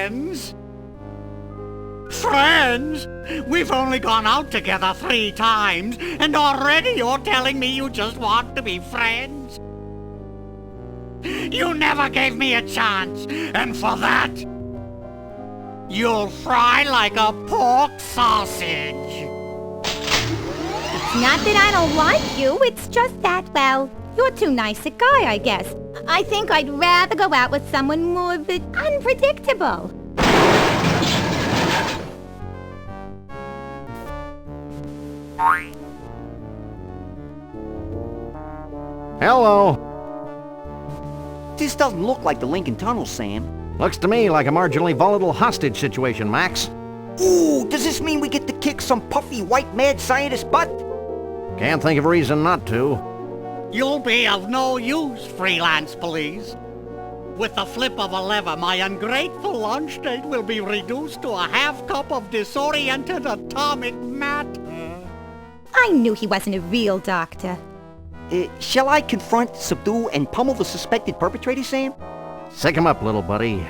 friends? Friends? We've only gone out together 3 times, and already you're telling me you just want to be friends? You never gave me a chance, and for that, you'll fry like a pork sausage. It's not that I don't like you, it's just that, well, you're too nice a guy, I guess. I think I'd rather go out with someone more unpredictable. Hello. This doesn't look like the Lincoln Tunnel, Sam. Looks to me like a marginally volatile hostage situation, Max. Ooh, does this mean we get to kick some puffy white mad scientist butt? Can't think of a reason not to. You'll be of no use, freelance police. With the flip of a lever, my ungrateful lunch date will be reduced to a half cup of disoriented atomic matter. I knew he wasn't a real doctor. Shall I confront, subdue, and pummel the suspected perpetrator, Sam? Sick him up, little buddy.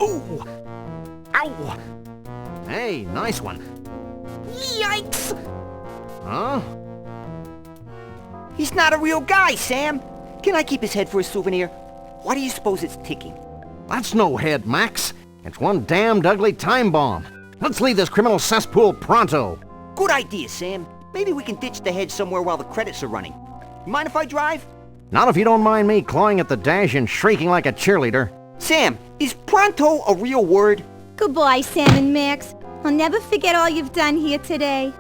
Ooh! Ow! Hey, nice one. Yikes! Huh? He's not a real guy, Sam. Can I keep his head for a souvenir? Why do you suppose it's ticking? That's no head, Max. It's one damned ugly time bomb. Let's leave this criminal cesspool pronto. Good idea, Sam. Maybe we can ditch the head somewhere while the credits are running. You mind if I drive? Not if you don't mind me clawing at the dash and shrieking like a cheerleader. Sam, is pronto a real word? Goodbye, Sam and Max. I'll never forget all you've done here today.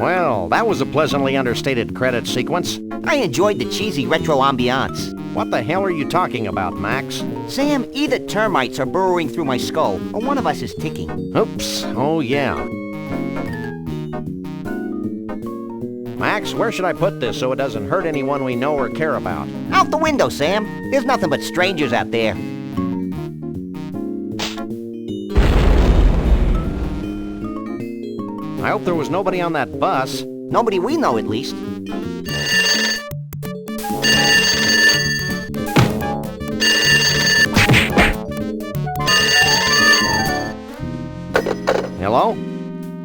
Well, that was a pleasantly understated credit sequence. I enjoyed the cheesy retro ambiance. What the hell are you talking about, Max? Sam, either termites are burrowing through my skull, or one of us is ticking. Oops. Oh, yeah. Max, where should I put this so it doesn't hurt anyone we know or care about? Out the window, Sam. There's nothing but strangers out there. I hope there was nobody on that bus. Nobody we know, at least. Hello?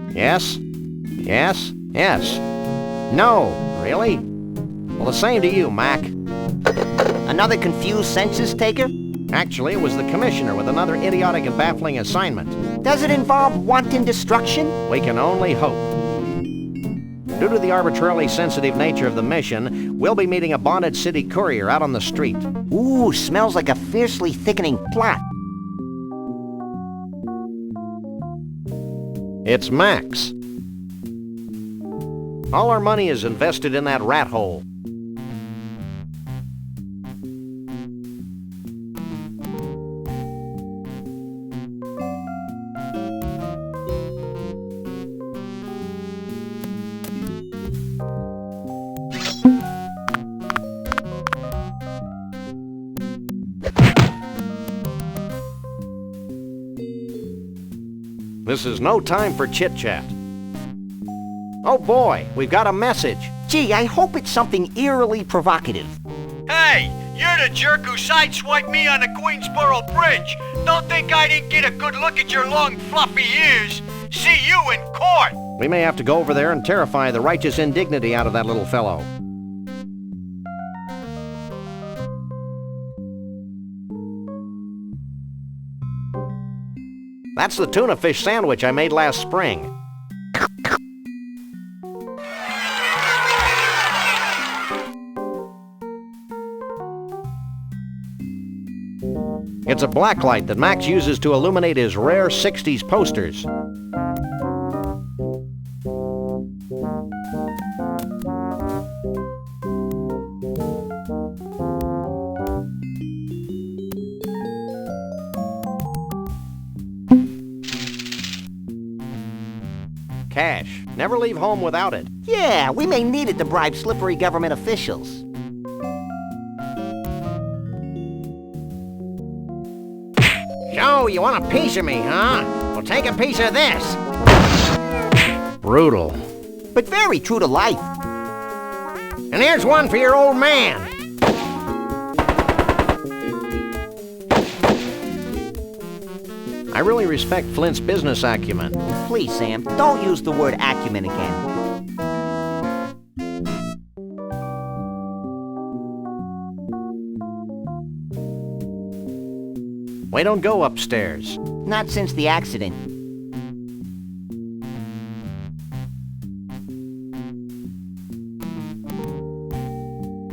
Yes? Yes? Yes? No, really? Well, the same to you, Mac. Another confused census taker? Actually, it was the commissioner with another idiotic and baffling assignment. Does it involve wanton destruction? We can only hope. Due to the arbitrarily sensitive nature of the mission, we'll be meeting a bonded city courier out on the street. Ooh, smells like a fiercely thickening plot. It's Max. All our money is invested in that rat hole. This is no time for chit-chat. Oh boy, we've got a message. Gee, I hope it's something eerily provocative. Hey, you're the jerk who sideswiped me on the Queensboro Bridge. Don't think I didn't get a good look at your long, fluffy ears. See you in court. We may have to go over there and terrify the righteous indignity out of that little fellow. That's the tuna fish sandwich I made last spring. It's a blacklight that Max uses to illuminate his rare 60s posters. Cash. Never leave home without it. Yeah, we may need it to bribe slippery government officials. So, you want a piece of me, huh? Well, take a piece of this. Brutal. But very true to life. And here's one for your old man. I really respect Flint's business acumen. Please, Sam, don't use the word acumen again. We don't go upstairs. Not since the accident.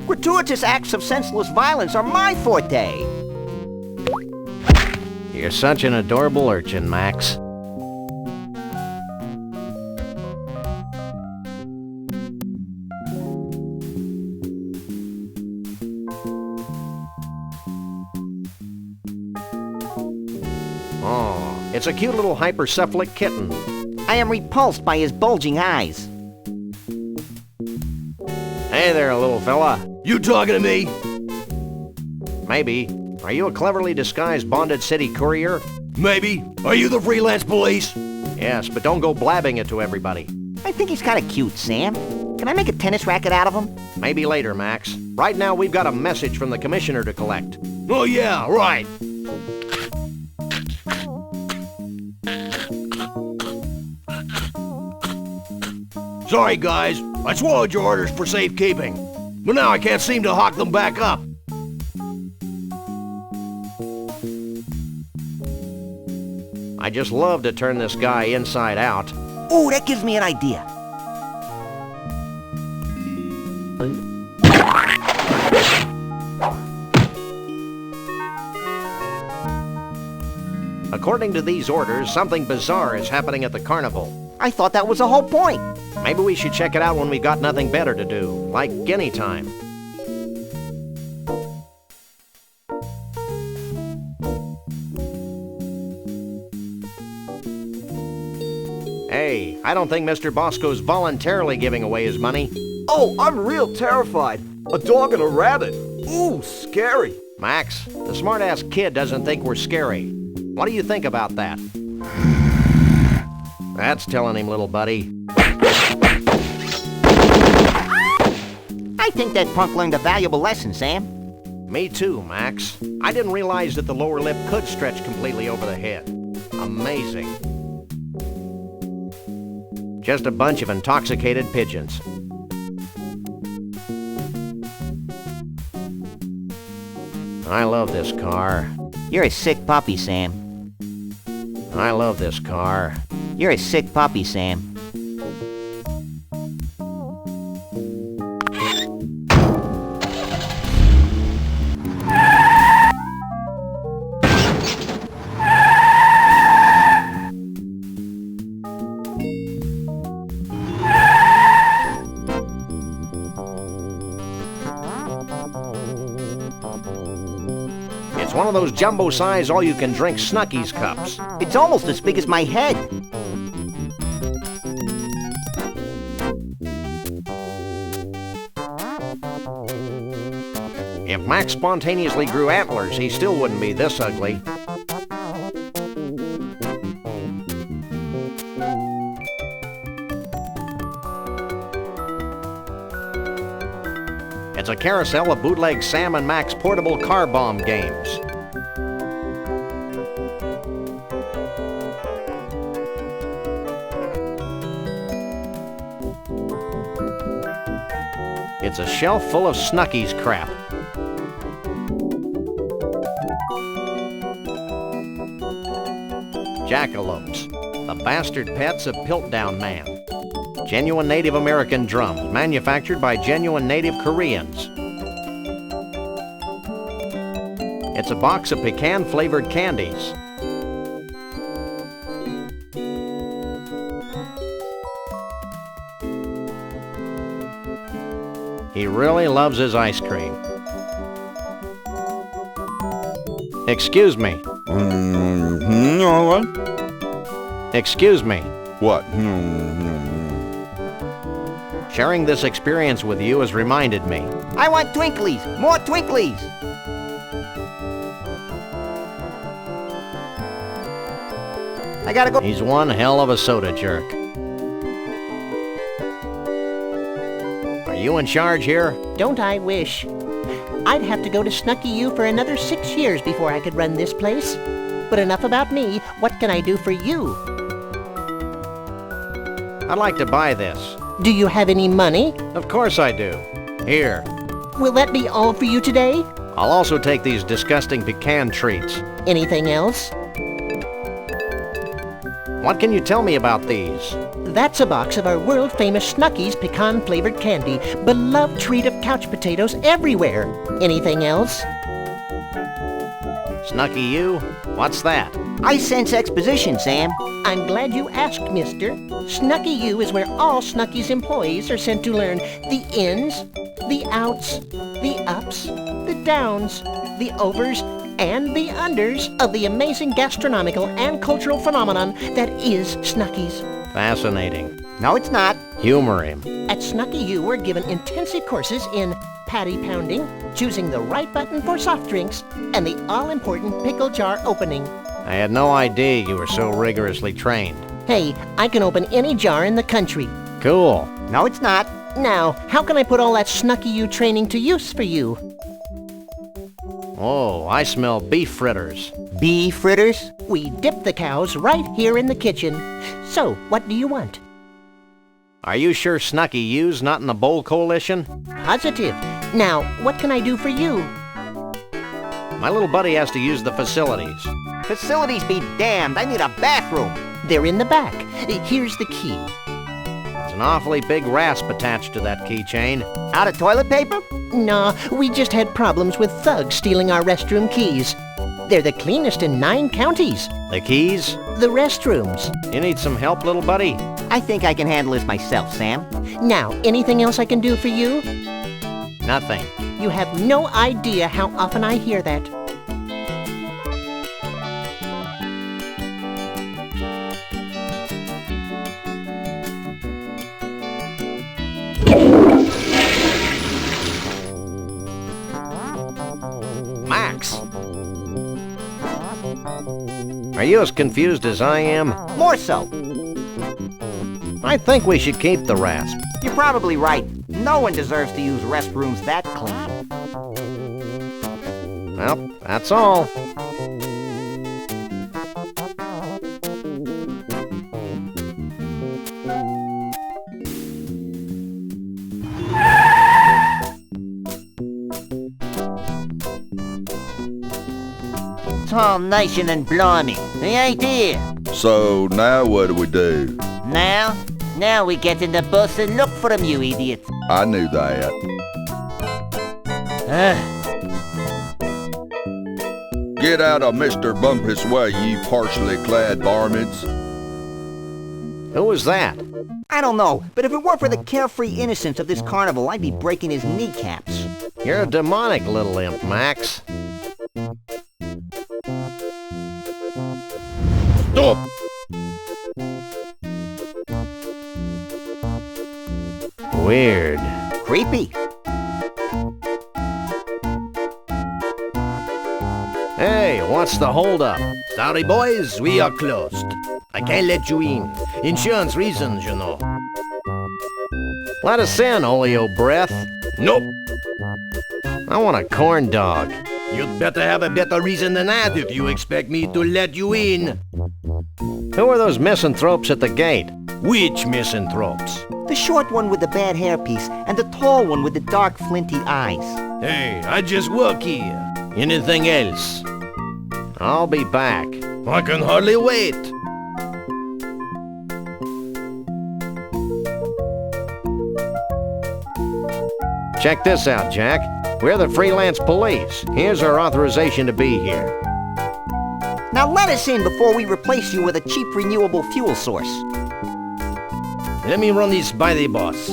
Gratuitous acts of senseless violence are my forte. You're such an adorable urchin, Max. Oh, it's a cute little hypercephalic kitten. I am repulsed by his bulging eyes. Hey there, little fella. You talking to me? Maybe. Are you a cleverly disguised bonded city courier? Maybe. Are you the freelance police? Yes, but don't go blabbing it to everybody. I think he's kind of cute, Sam. Can I make a tennis racket out of him? Maybe later, Max. Right now, we've got a message from the commissioner to collect. Oh yeah, right. Sorry, guys. I swallowed your orders for safekeeping. But now I can't seem to hawk them back up. I just love to turn this guy inside out. Ooh, that gives me an idea. According to these orders, something bizarre is happening at the Carnival. I thought that was the whole point. Maybe we should check it out when we've got nothing better to do, like any time. Hey, I don't think Mr. Bosco's voluntarily giving away his money. Oh, I'm real terrified. A dog and a rabbit. Ooh, scary. Max, the smart-ass kid doesn't think we're scary. What do you think about that? That's telling him, little buddy. I think that punk learned a valuable lesson, Sam. Me too, Max. I didn't realize that the lower lip could stretch completely over the head. Amazing. Just a bunch of intoxicated pigeons. I love this car. You're a sick puppy, Sam. I love this car. You're a sick puppy, Sam. It's one of those jumbo-size all-you-can-drink Snucky's cups. It's almost as big as my head. If Max spontaneously grew antlers, he still wouldn't be this ugly. It's a carousel of bootleg Sam and Max portable car bomb games. It's a shelf full of Snucky's crap. Jackalopes, the bastard pets of Piltdown Man. Genuine Native American drums, manufactured by genuine Native Koreans. It's a box of pecan-flavored candies. He really loves his ice cream. Excuse me. What? Excuse me. What? Sharing this experience with you has reminded me. I want Twinklies! More Twinklies! I gotta go. He's one hell of a soda jerk. Are you in charge here? Don't I wish? I'd have to go to Snuckey U for another 6 years before I could run this place. But enough about me. What can I do for you? I'd like to buy this. Do you have any money? Of course I do. Here. Will that be all for you today? I'll also take these disgusting pecan treats. Anything else? What can you tell me about these? That's a box of our world-famous Snucky's pecan-flavored candy, beloved treat of couch potatoes everywhere. Anything else? Snuckey U? What's that? I sense exposition, Sam. I'm glad you asked, mister. Snuckey U is where all Snucky's employees are sent to learn the ins, the outs, the ups, the downs, the overs, and the unders of the amazing gastronomical and cultural phenomenon that is Snucky's. Fascinating. No, it's not. Humor him. At Snuckey U, we're given intensive courses in patty pounding, choosing the right button for soft drinks, and the all-important pickle jar opening. I had no idea you were so rigorously trained. Hey, I can open any jar in the country. Cool. No, it's not. Now, how can I put all that Snuckey U training to use for you? Oh, I smell beef fritters. Beef fritters? We dip the cows right here in the kitchen. So, what do you want? Are you sure Snuckey U's not in the Bowl Coalition? Positive. Now, what can I do for you? My little buddy has to use the facilities. Facilities be damned. I need a bathroom. They're in the back. Here's the key. There's an awfully big rasp attached to that keychain. Out of toilet paper? Nah, we just had problems with thugs stealing our restroom keys. They're the cleanest in 9 counties. The keys? The restrooms. You need some help, little buddy? I think I can handle this myself, Sam. Now, anything else I can do for you? Nothing. You have no idea how often I hear that. Max! Are you as confused as I am? More so. I think we should keep the rasp. You're probably right. No one deserves to use restrooms that clean. Well, that's all. Tall nation and blimey. The idea. So now what do we do? Now we get in the bus and look for him, you idiot. I knew that. Get out of Mr. Bumpus' way, you partially clad varmints. Who was that? I don't know, but if it weren't for the carefree innocence of this carnival, I'd be breaking his kneecaps. You're a demonic little imp, Max. Stop! Weird. Creepy. Hey, what's the holdup? Sorry, boys, we are closed. I can't let you in. Insurance reasons, you know. Let us in, Oleo Breath. Nope. I want a corn dog. You'd better have a better reason than that if you expect me to let you in. Who are those misanthropes at the gate? Which misanthropes? The short one with the bad hairpiece and the tall one with the dark flinty eyes. Hey, I just work here. Anything else? I'll be back. I can hardly wait. Check this out, Jack. We're the freelance police. Here's our authorization to be here. Now let us in before we replace you with a cheap renewable fuel source. Let me run this by the boss.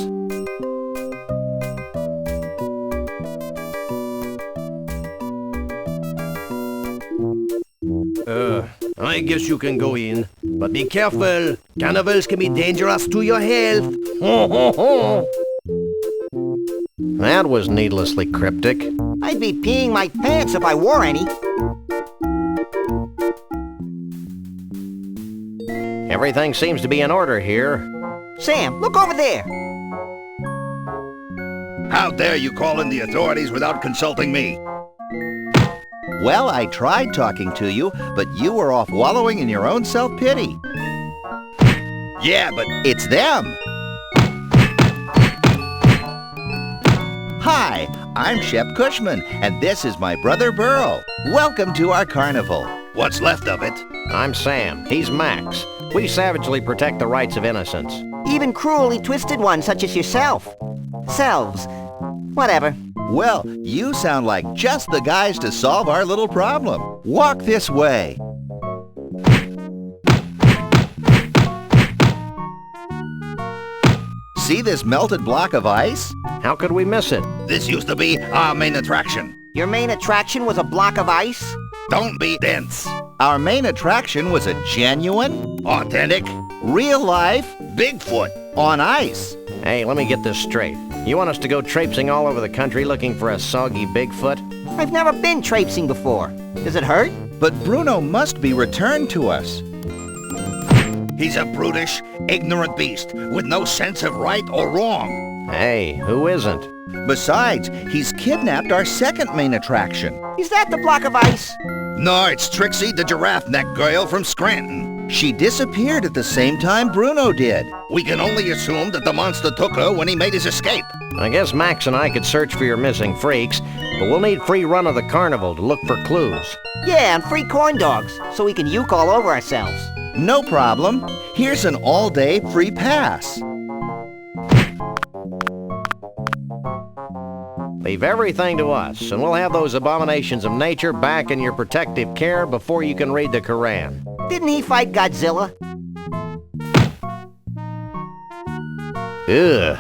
I guess you can go in, but be careful. Carnivals can be dangerous to your health. That was needlessly cryptic. I'd be peeing my pants if I wore any. Everything seems to be in order here. Sam, look over there. How dare you call in the authorities without consulting me? Well, I tried talking to you, but you were off wallowing in your own self-pity. Yeah, but it's them. Hi, I'm Shep Kushman, and this is my brother Burl. Welcome to our carnival. What's left of it? I'm Sam. He's Max. We savagely protect the rights of innocents. Even cruelly twisted ones such as yourself. Selves. Whatever. Well, you sound like just the guys to solve our little problem. Walk this way. See this melted block of ice? How could we miss it? This used to be our main attraction. Your main attraction was a block of ice? Don't be dense. Our main attraction was a genuine, authentic, real-life Bigfoot on ice. Hey, let me get this straight. You want us to go traipsing all over the country looking for a soggy Bigfoot? I've never been traipsing before. Does it hurt? But Bruno must be returned to us. He's a brutish, ignorant beast with no sense of right or wrong. Hey, who isn't? Besides, he's kidnapped our second main attraction. Is that the block of ice? No, it's Trixie, the giraffe neck girl from Scranton. She disappeared at the same time Bruno did. We can only assume that the monster took her when he made his escape. I guess Max and I could search for your missing freaks, but we'll need free run of the carnival to look for clues. Yeah, and free corn dogs, so we can uke all over ourselves. No problem. Here's an all-day free pass. Leave everything to us, and we'll have those abominations of nature back in your protective care before you can read the Koran. Didn't he fight Godzilla? Ugh.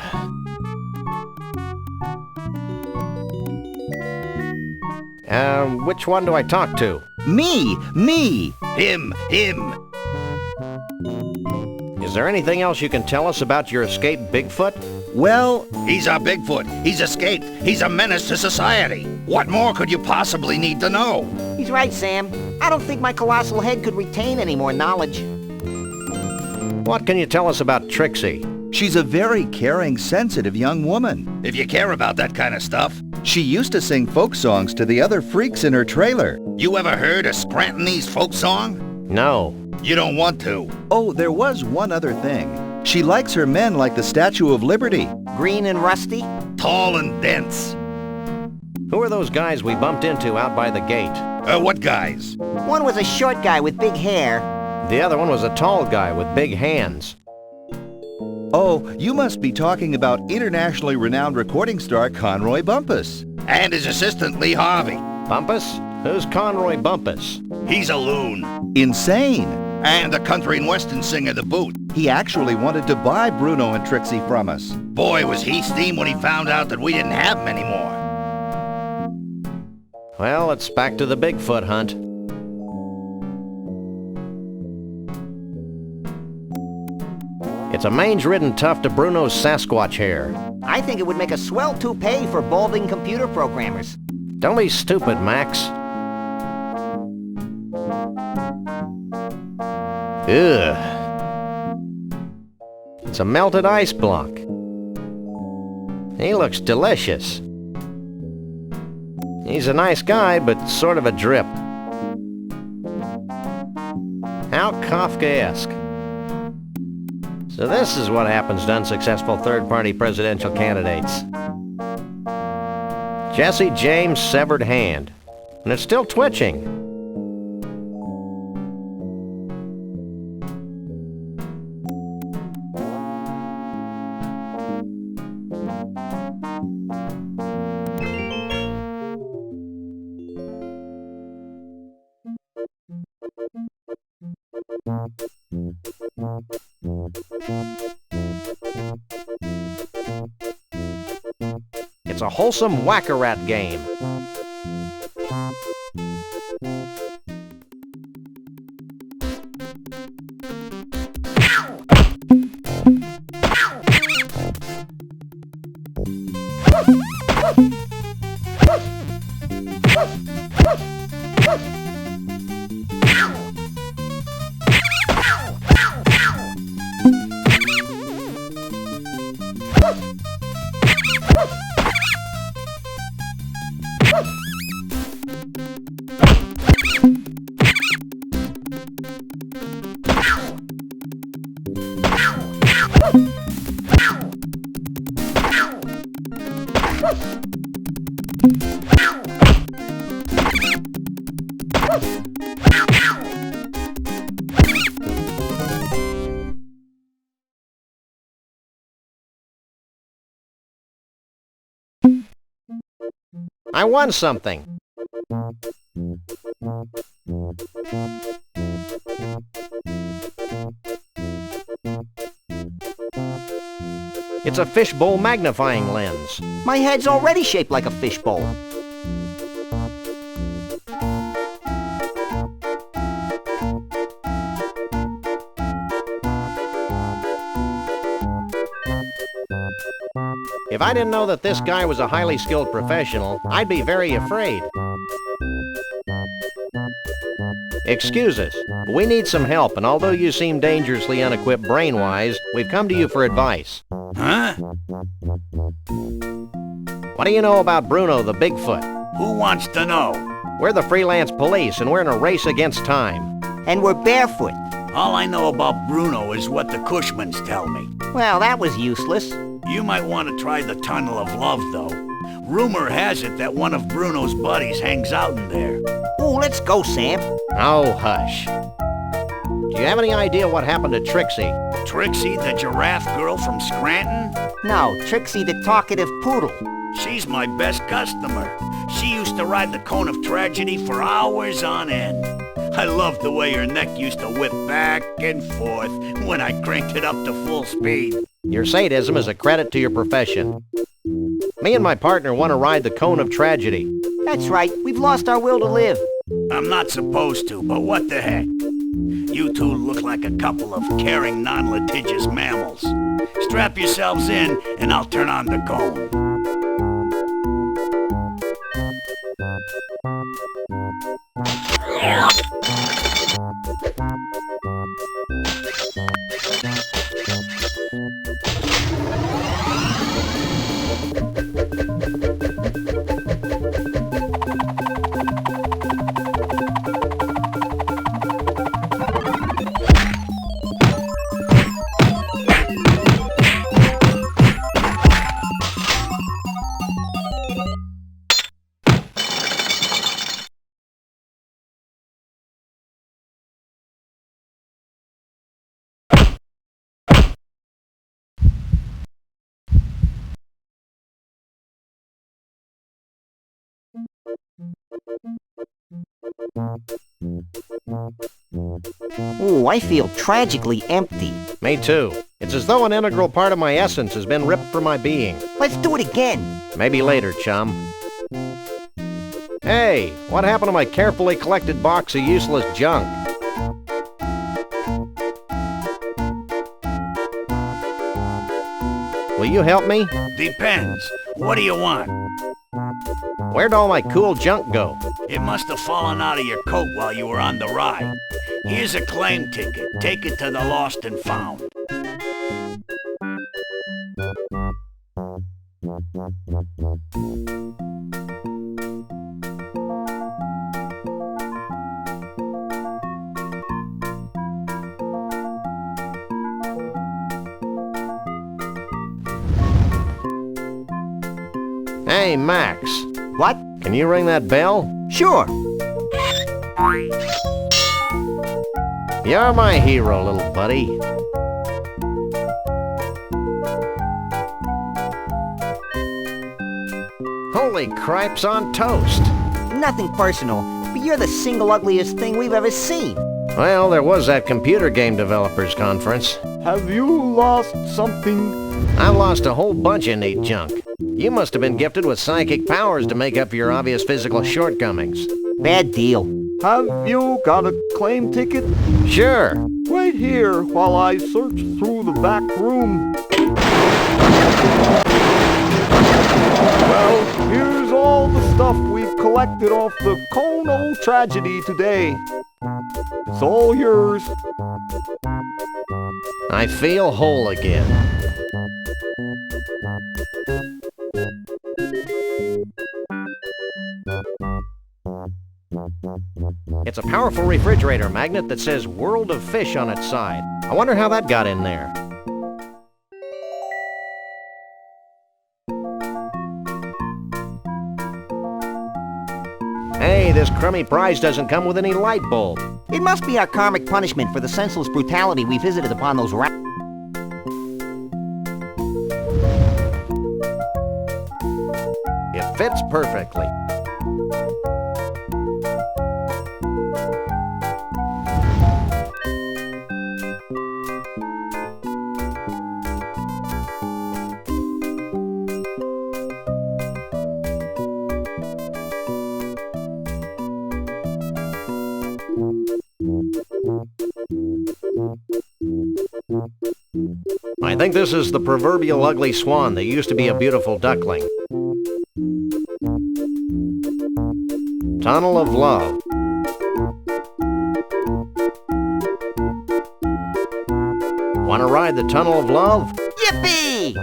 Which one do I talk to? Me! Him! Is there anything else you can tell us about your escaped Bigfoot? Well, he's our Bigfoot. He's escaped. He's a menace to society. What more could you possibly need to know? He's right, Sam. I don't think my colossal head could retain any more knowledge. What can you tell us about Trixie? She's a very caring, sensitive young woman. If you care about that kind of stuff. She used to sing folk songs to the other freaks in her trailer. You ever heard a Scrantonese folk song? No. You don't want to. Oh, there was one other thing. She likes her men like the Statue of Liberty. Green and rusty? Tall and dense. Who are those guys we bumped into out by the gate? What guys? One was a short guy with big hair. The other one was a tall guy with big hands. Oh, you must be talking about internationally renowned recording star Conroy Bumpus. And his assistant, Lee Harvey. Bumpus? Who's Conroy Bumpus? He's a loon. Insane. And a country and western singer to boot. He actually wanted to buy Bruno and Trixie from us. Boy, was he steamed when he found out that we didn't have him anymore. Well, it's back to the Bigfoot hunt. It's a mange-ridden tuft of Bruno's Sasquatch hair. I think it would make a swell toupee for balding computer programmers. Don't be stupid, Max. Ugh. It's a melted ice block. He looks delicious. He's a nice guy, but sort of a drip. How Kafkaesque. So this is what happens to unsuccessful third-party presidential candidates. Jesse James' severed hand. And it's still twitching. It's a wholesome whack-a-rat game. I won something. It's a fishbowl magnifying lens. My head's already shaped like a fishbowl. If I didn't know that this guy was a highly skilled professional, I'd be very afraid. Excuse us, but we need some help, and although you seem dangerously unequipped brain-wise, we've come to you for advice. Huh? What do you know about Bruno the Bigfoot? Who wants to know? We're the freelance police, and we're in a race against time. And we're barefoot. All I know about Bruno is what the Kushmans tell me. Well, that was useless. You might want to try the Tunnel of Love, though. Rumor has it that one of Bruno's buddies hangs out in there. Ooh, let's go, Sam. Oh, hush. Do you have any idea what happened to Trixie? Trixie, the giraffe girl from Scranton? No, Trixie the talkative poodle. She's my best customer. She used to ride the cone of tragedy for hours on end. I loved the way her neck used to whip back and forth when I cranked it up to full speed. Your sadism is a credit to your profession. Me and my partner want to ride the cone of tragedy. That's right. We've lost our will to live. I'm not supposed to, but what the heck? You two look like a couple of caring, non-litigious mammals. Strap yourselves in, and I'll turn on the cone. Ooh, I feel tragically empty. Me too. It's as though an integral part of my essence has been ripped from my being. Let's do it again. Maybe later, chum. Hey, what happened to my carefully collected box of useless junk? Will you help me? Depends. What do you want? Where'd all my cool junk go? It must have fallen out of your coat while you were on the ride. Here's a claim ticket. Take it to the Lost and Found. Hey, Max. What? Can you ring that bell? Sure. You're my hero, little buddy. Holy cripes on toast. Nothing personal, but you're the single ugliest thing we've ever seen. Well, there was that computer game developers conference. Have you lost something? I lost a whole bunch of neat junk. You must have been gifted with psychic powers to make up for your obvious physical shortcomings. Bad deal. Have you got a claim ticket? Sure. Wait here while I search through the back room. Well, here's all the stuff we've collected off the Kono tragedy today. It's all yours. I feel whole again. It's a powerful refrigerator magnet that says World of Fish on its side. I wonder how that got in there. Hey, this crummy prize doesn't come with any light bulb. It must be our karmic punishment for the senseless brutality we visited upon those rats. It fits perfectly. I think this is the proverbial ugly swan that used to be a beautiful duckling. Tunnel of Love. Want to ride the Tunnel of Love? Yippee!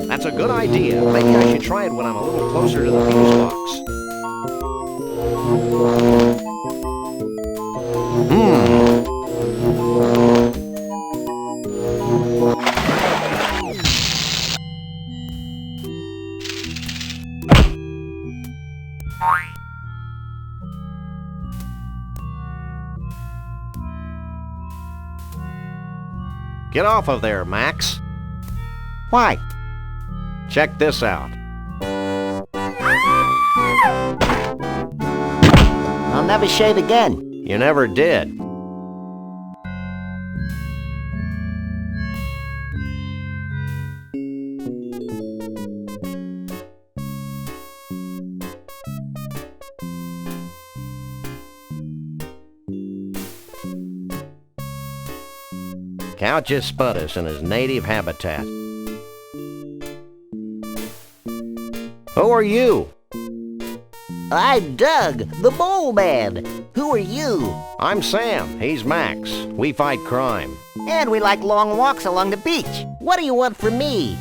That's a good idea. Maybe I should try it when I'm a little closer to the fuse box. Get off of there, Max. Why? Check this out. I'll never shave again. You never did. Couchus sputus in his native habitat. Who are you? I'm Doug, the Mole Man. Who are you? I'm Sam. He's Max. We fight crime. And we like long walks along the beach. What do you want from me?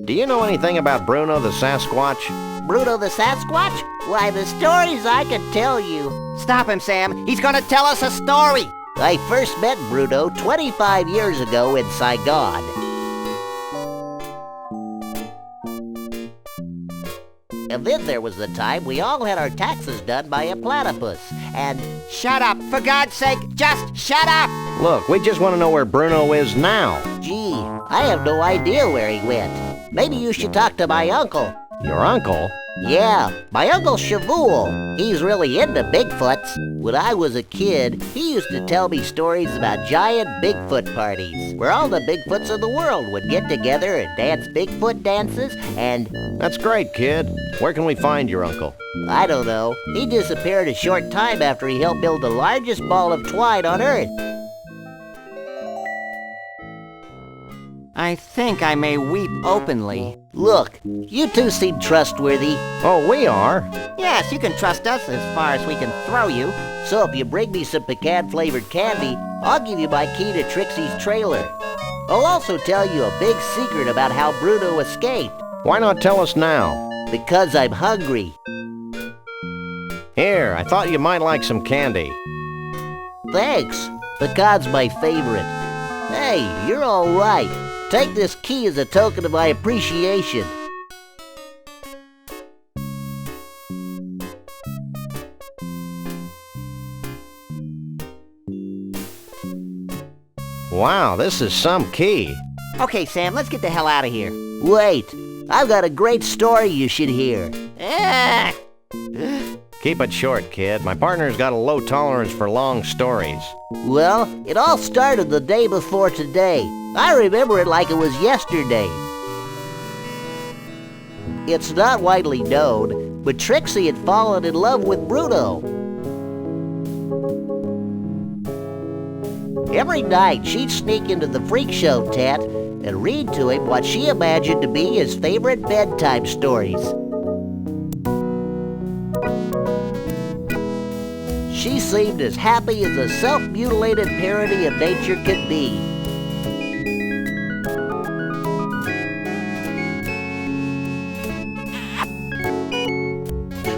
Do you know anything about Bruno the Sasquatch? Bruno the Sasquatch? Why, the stories I could tell you. Stop him, Sam. He's gonna tell us a story. I first met Bruno 25 years ago in Saigon. And then there was the time we all had our taxes done by a platypus, and... Shut up! For God's sake, just shut up! Look, we just want to know where Bruno is now. Gee, I have no idea where he went. Maybe you should talk to my uncle. Your uncle? Yeah, my Uncle Shavul. He's really into Bigfoots. When I was a kid, he used to tell me stories about giant Bigfoot parties, where all the Bigfoots of the world would get together and dance Bigfoot dances, and... That's great, kid. Where can we find your uncle? I don't know. He disappeared a short time after he helped build the largest ball of twine on Earth. I think I may weep openly. Look, you two seem trustworthy. Oh, we are? Yes, you can trust us as far as we can throw you. So if you bring me some pecan-flavored candy, I'll give you my key to Trixie's trailer. I'll also tell you a big secret about how Bruno escaped. Why not tell us now? Because I'm hungry. Here, I thought you might like some candy. Thanks. Pecan's my favorite. Hey, you're all right. Take this key as a token of my appreciation. Wow, this is some key. Okay, Sam, let's get the hell out of here. Wait, I've got a great story you should hear. Keep it short, kid. My partner's got a low tolerance for long stories. Well, it all started the day before today. I remember it like it was yesterday. It's not widely known, but Trixie had fallen in love with Bruno. Every night, she'd sneak into the freak show tent and read to him what she imagined to be his favorite bedtime stories. She seemed as happy as a self-mutilated parody of nature could be.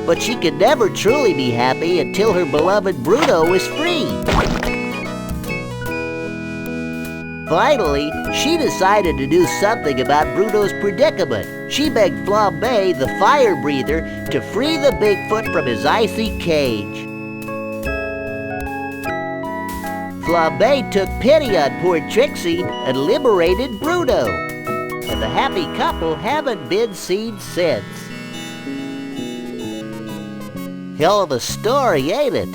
But she could never truly be happy until her beloved Bruno was free. Finally, she decided to do something about Bruno's predicament. She begged Flambe, the fire breather, to free the Bigfoot from his icy cage. Flambe took pity on poor Trixie and liberated Bruno. And the happy couple haven't been seen since. Hell of a story, ain't it?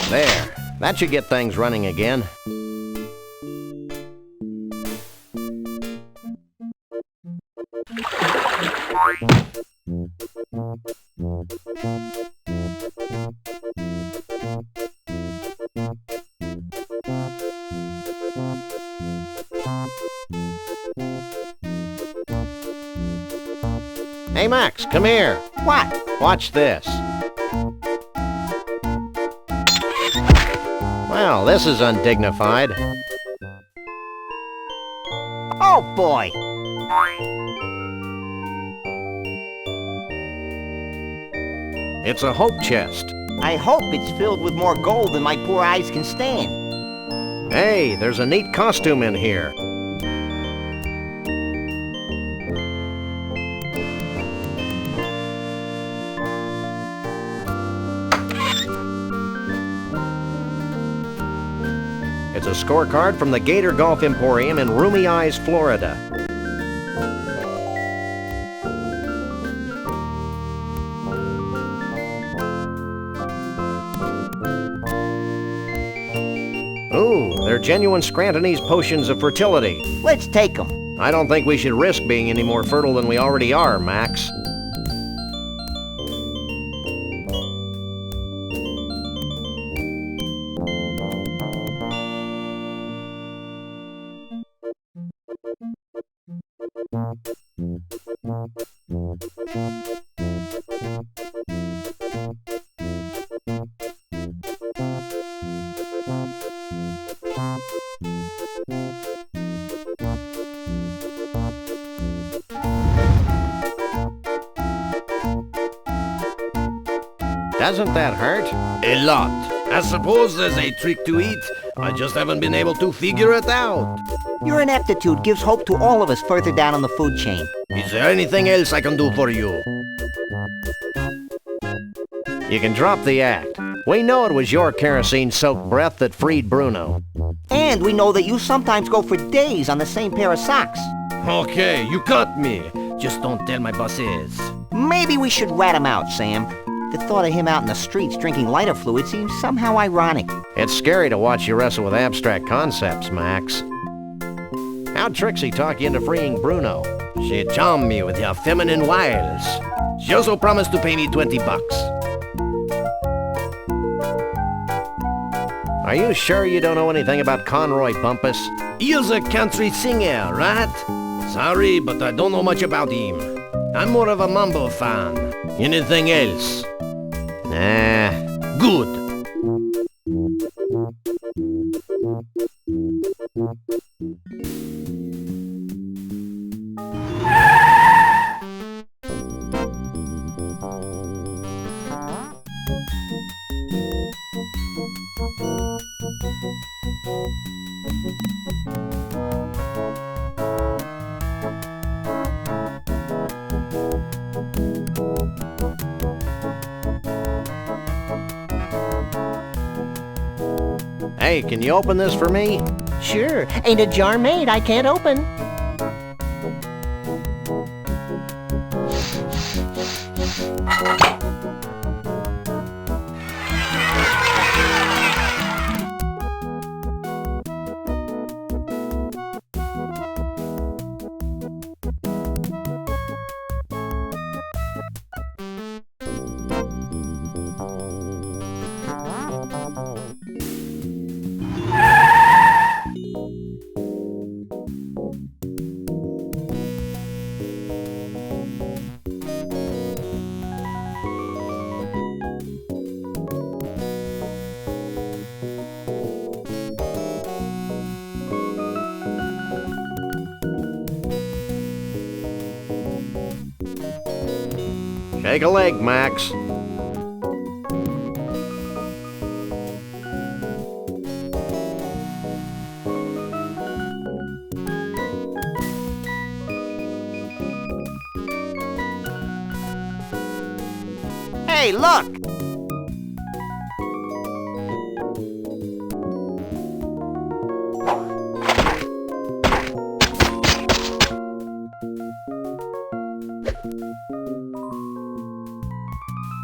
There. That should get things running again. Hey, Max, come here. What? Watch this. Well, this is undignified. Oh, boy. It's a hope chest. I hope it's filled with more gold than my poor eyes can stand. Hey, there's a neat costume in here. It's a scorecard from the Gator Golf Emporium in Roomy Eyes, Florida. Ooh, they're genuine Scrantonese potions of fertility. Let's take them. I don't think we should risk being any more fertile than we already are, Max. Doesn't that hurt? A lot. I suppose there's a trick to it. I just haven't been able to figure it out. Your ineptitude gives hope to all of us further down on the food chain. Is there anything else I can do for you? You can drop the act. We know it was your kerosene-soaked breath that freed Bruno. And we know that you sometimes go for days on the same pair of socks. Okay, you caught me. Just don't tell my bosses. Maybe we should rat him out, Sam. The thought of him out in the streets drinking lighter fluid seems somehow ironic. It's scary to watch you wrestle with abstract concepts, Max. How'd Trixie talk you into freeing Bruno? She charmed me with her feminine wiles. She also promised to pay me $20. Are you sure you don't know anything about Conroy Bumpus? He's a country singer, right? Sorry, but I don't know much about him. I'm more of a mambo fan. Anything else? Nah. Good. Hey, can you open this for me? Sure, ain't a jar made I can't open. Shake a leg, Max. Hey, look!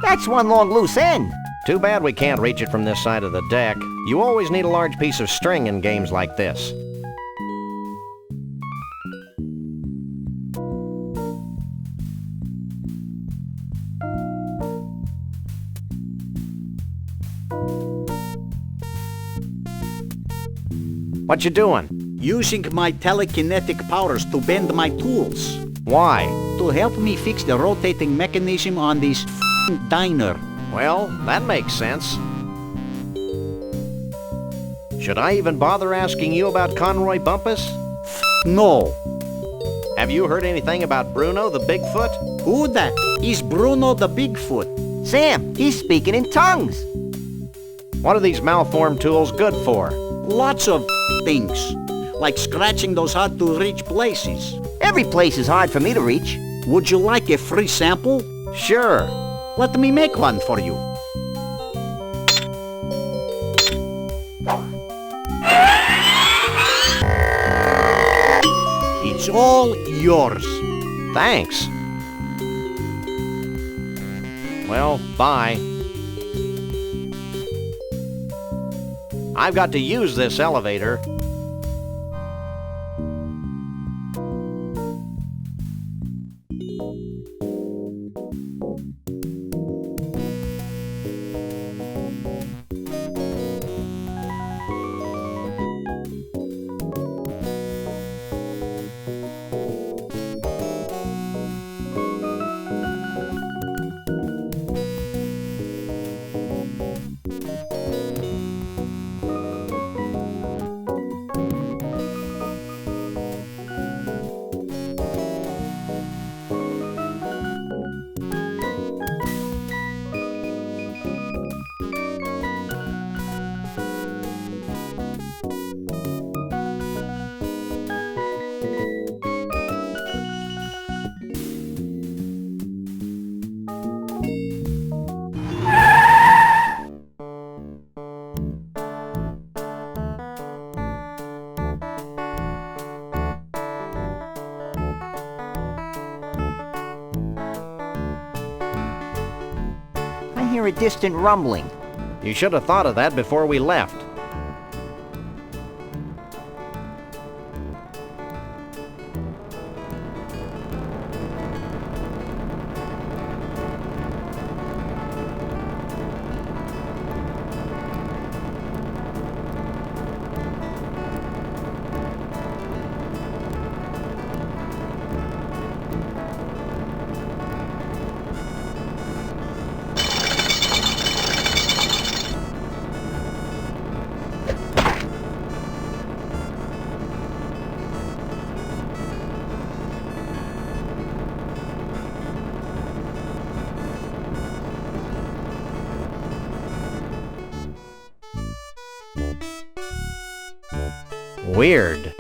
That's one long loose end. Too bad we can't reach it from this side of the deck. You always need a large piece of string in games like this. What you doing? Using my telekinetic powers to bend my tools. Why? To help me fix the rotating mechanism on this diner. Well, that makes sense. Should I even bother asking you about Conroy Bumpus? No. Have you heard anything about Bruno the Bigfoot? Who that? Is Bruno the Bigfoot? Sam, he's speaking in tongues. What are these malformed tools good for? Lots of things. Like scratching those hard-to-reach places. Every place is hard for me to reach. Would you like a free sample? Sure. Let me make one for you. It's all yours. Thanks. Well, bye. I've got to use this elevator. hear a distant rumbling. You should have thought of that before we left. Weird.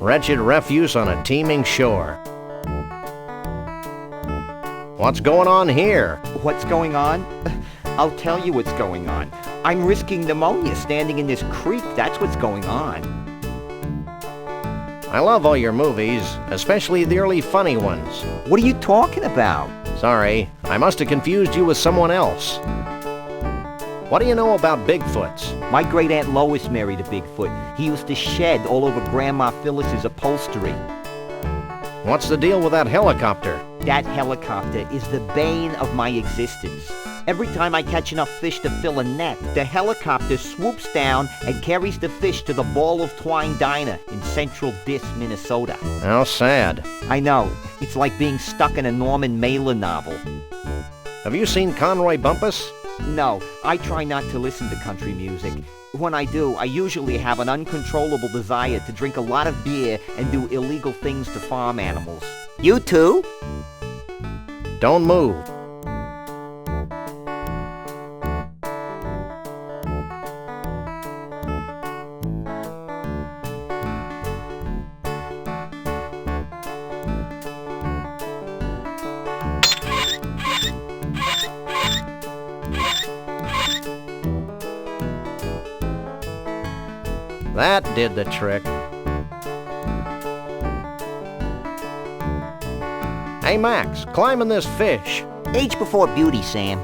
Wretched refuse on a teeming shore. What's going on here? What's going on? I'll tell you what's going on. I'm risking pneumonia standing in this creek. That's what's going on. I love all your movies, especially the early funny ones. What are you talking about? Sorry, I must have confused you with someone else. What do you know about Bigfoots? My great-aunt Lois married a Bigfoot. He used to shed all over Grandma Phyllis's upholstery. What's the deal with that helicopter? That helicopter is the bane of my existence. Every time I catch enough fish to fill a net, the helicopter swoops down and carries the fish to the Ball of Twine Diner in Central Dis, Minnesota. How sad. I know. It's like being stuck in a Norman Mailer novel. Have you seen Conroy Bumpus? No, I try not to listen to country music. When I do, I usually have an uncontrollable desire to drink a lot of beer and do illegal things to farm animals. You too? Don't move. That did the trick. Hey, Max, climb in this fish. Age before beauty, Sam.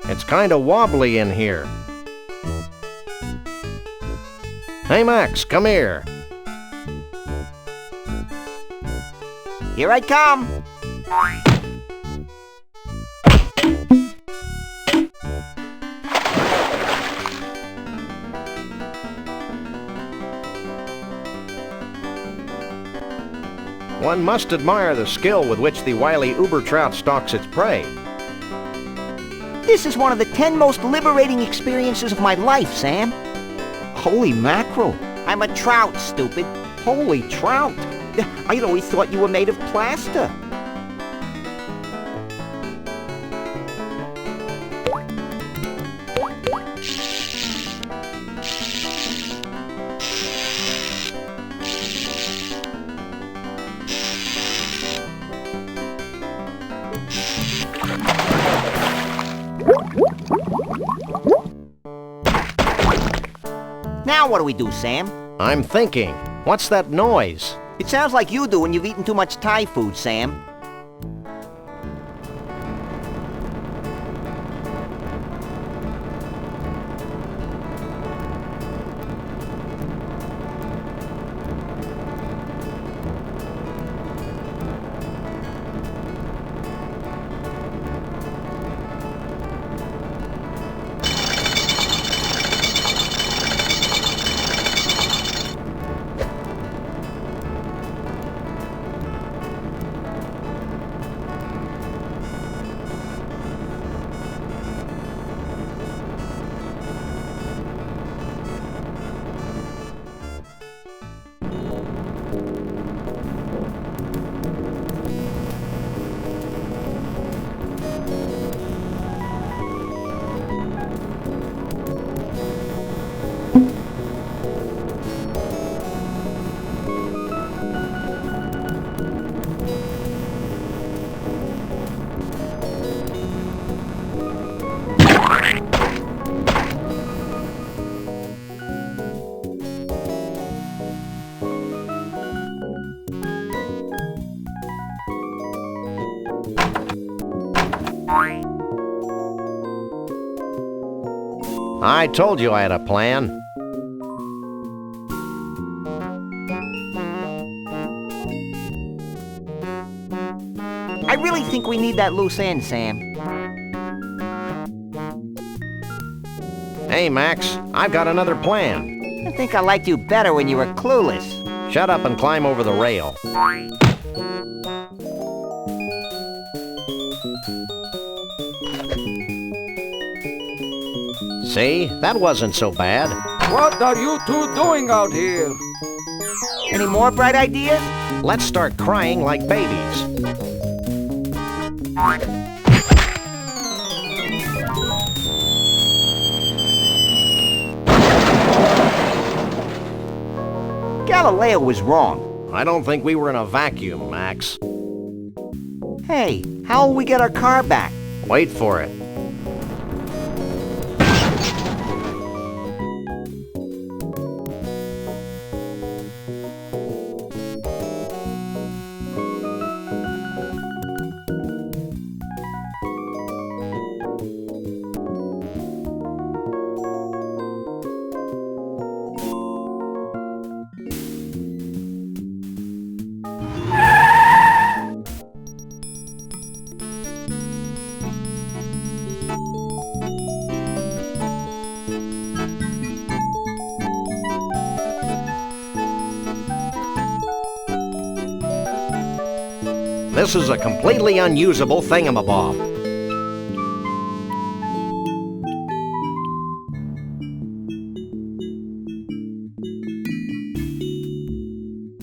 It's kind of wobbly in here. Hey, Max, come here. Here I come! One must admire the skill with which the wily uber trout stalks its prey. This is one of the 10 most liberating experiences of my life, Sam. Holy mackerel. I'm a trout, stupid. Holy trout. I'd always thought you were made of plaster. Now what do we do, Sam? I'm thinking. What's that noise? It sounds like you do when you've eaten too much Thai food, Sam. I told you I had a plan. I really think we need that loose end, Sam. Hey, Max, I've got another plan. I think I liked you better when you were clueless. Shut up and climb over the rail. See? That wasn't so bad. What are you two doing out here? Any more bright ideas? Let's start crying like babies. Galileo was wrong. I don't think we were in a vacuum, Max. Hey, how'll we get our car back? Wait for it. This is a completely unusable thingamabob.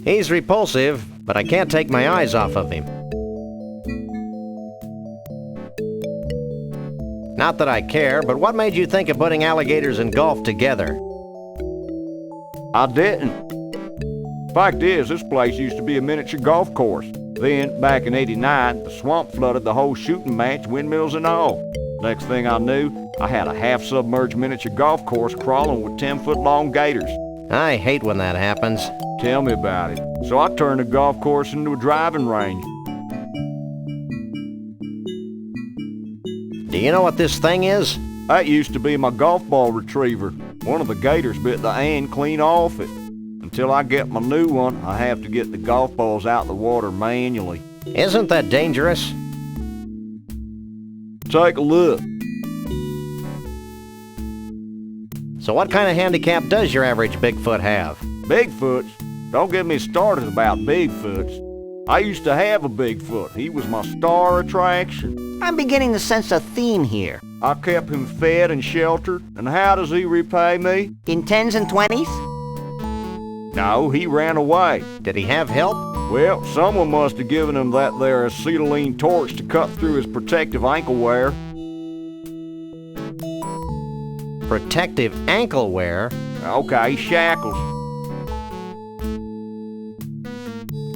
He's repulsive, but I can't take my eyes off of him. Not that I care, but what made you think of putting alligators and golf together? I didn't. Fact is, this place used to be a miniature golf course. Then, back in '89, the swamp flooded the whole shooting match, windmills and all. Next thing I knew, I had a half-submerged miniature golf course crawling with 10-foot-long gators. I hate when that happens. Tell me about it. So I turned the golf course into a driving range. Do you know what this thing is? That used to be my golf ball retriever. One of the gators bit the end clean off it. Until I get my new one, I have to get the golf balls out of the water manually. Isn't that dangerous? Take a look. So what kind of handicap does your average Bigfoot have? Bigfoots? Don't get me started about Bigfoots. I used to have a Bigfoot. He was my star attraction. I'm beginning to sense a theme here. I kept him fed and sheltered, and how does he repay me? In 10s and 20s? No, he ran away. Did he have help? Well, someone must have given him that there acetylene torch to cut through his protective ankle wear. Protective ankle wear? Okay, shackles.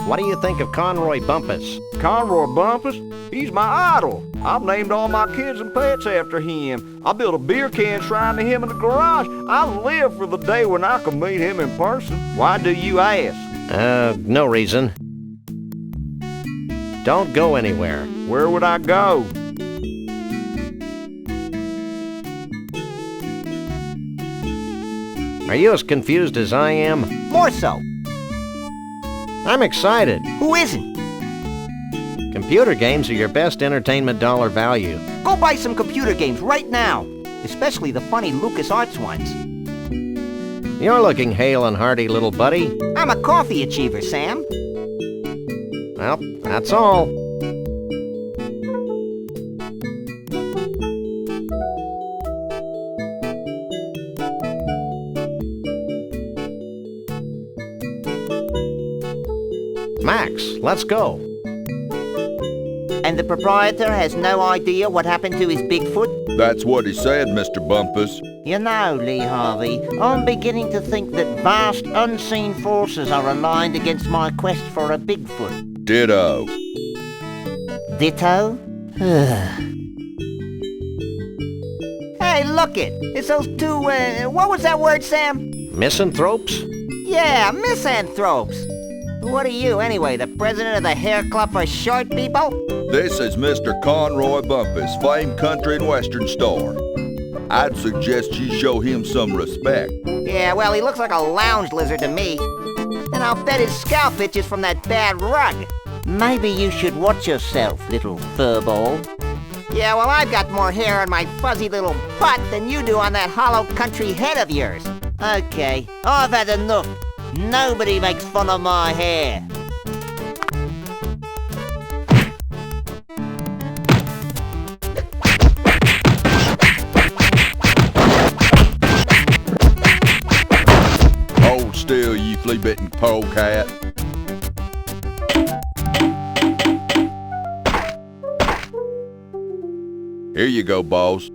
What do you think of Conroy Bumpus? Conroy Bumpus? He's my idol. I've named all my kids and pets after him. I built a beer can shrine to him in the garage. I live for the day when I can meet him in person. Why do you ask? No reason. Don't go anywhere. Where would I go? Are you as confused as I am? More so. I'm excited. Who isn't? Computer games are your best entertainment dollar value. Go buy some computer games right now. Especially the funny LucasArts ones. You're looking hale and hearty, little buddy. I'm a coffee achiever, Sam. Well, that's all. Max, let's go. And the proprietor has no idea what happened to his Bigfoot? That's what he said, Mr. Bumpus. You know, Lee Harvey, I'm beginning to think that vast unseen forces are aligned against my quest for a Bigfoot. Ditto. Ditto? Hey, look it! It's those two, what was that word, Sam? Misanthropes? Yeah, misanthropes. What are you, anyway, the president of the Hair Club for Short People? This is Mr. Conroy Bumpus, famed country and western star. I'd suggest you show him some respect. Yeah, well, he looks like a lounge lizard to me. And I'll bet his scalp itches from that bad rug. Maybe you should watch yourself, little furball. Yeah, well, I've got more hair on my fuzzy little butt than you do on that hollow country head of yours. Okay, I've had enough. Nobody makes fun of my hair. Hold still, you flea-bitten polecat. Here you go, boss.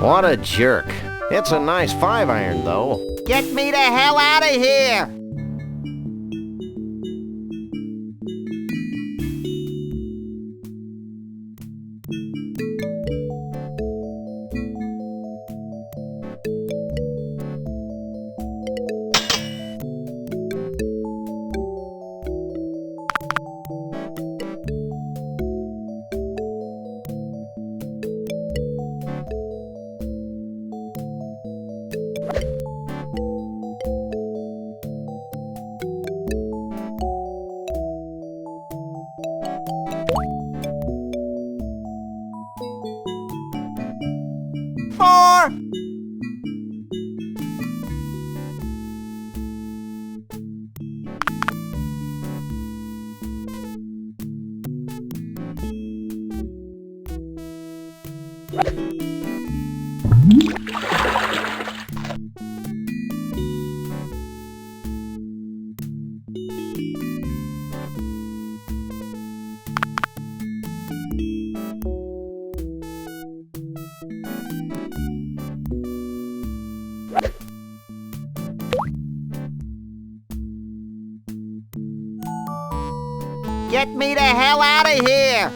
What a jerk. It's a nice 5-iron, though. Get me the hell out of here! Get me the hell out of here!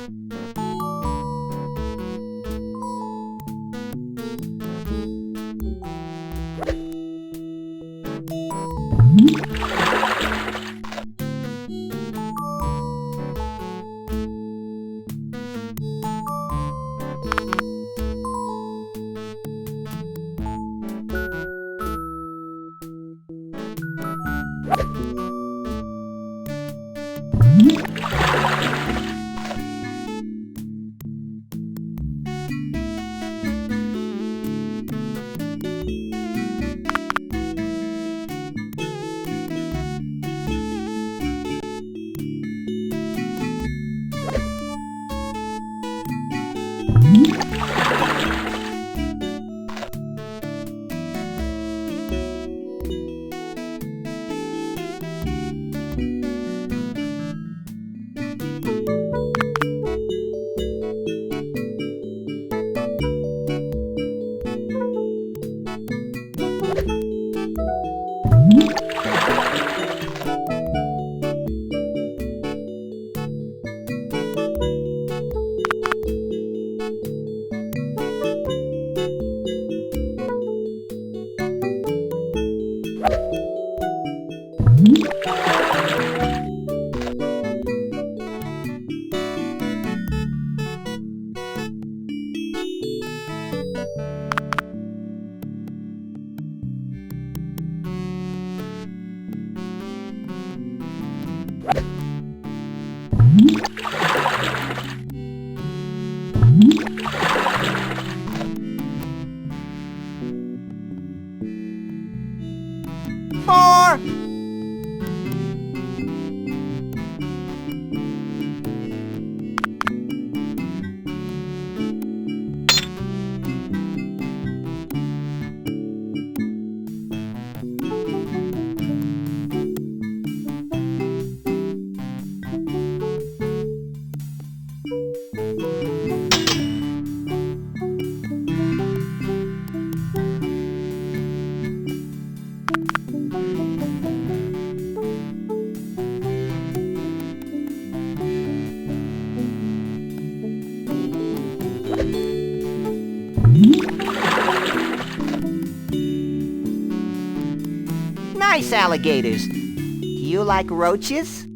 nice alligators. Do you like roaches?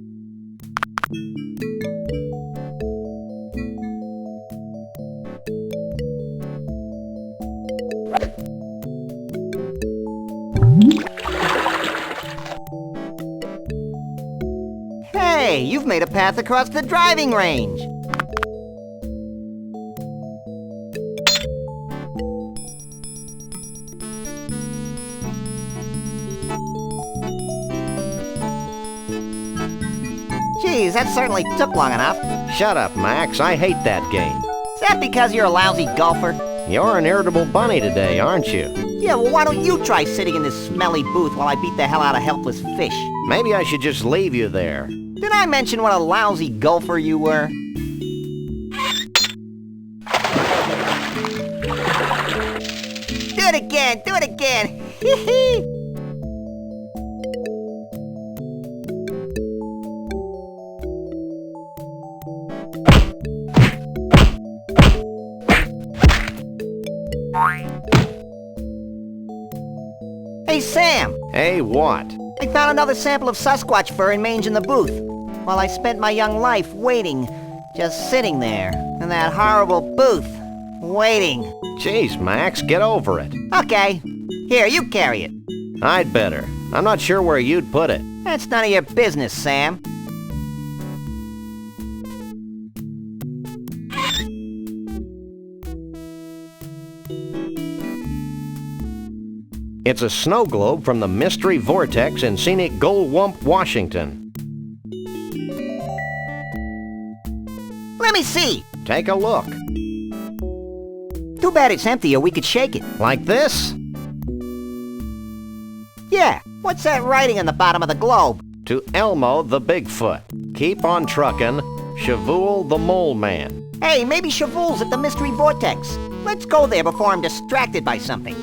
Hey, you've made a path across the driving range. Geez, that certainly took long enough. Shut up, Max. I hate that game. Is that because you're a lousy golfer? You're an irritable bunny today, aren't you? Yeah, well, why don't you try sitting in this smelly booth while I beat the hell out of helpless fish? Maybe I should just leave you there. Did I mention what a lousy golfer you were? Do it again! Do it again! Hee-hee! Hey, Sam! Hey, what? I found another sample of Sasquatch fur and mange in the booth, while I spent my young life waiting, just sitting there, in that horrible booth, waiting. Jeez, Max, get over it. Okay. Here, you carry it. I'd better. I'm not sure where you'd put it. That's none of your business, Sam. It's a snow globe from the Mystery Vortex in scenic Goldwump, Washington. Let me see. Take a look. Too bad it's empty or we could shake it. Like this? Yeah. What's that writing on the bottom of the globe? To Elmo the Bigfoot. Keep on truckin'. Shavul the Mole Man. Hey, maybe Shavul's at the Mystery Vortex. Let's go there before I'm distracted by something.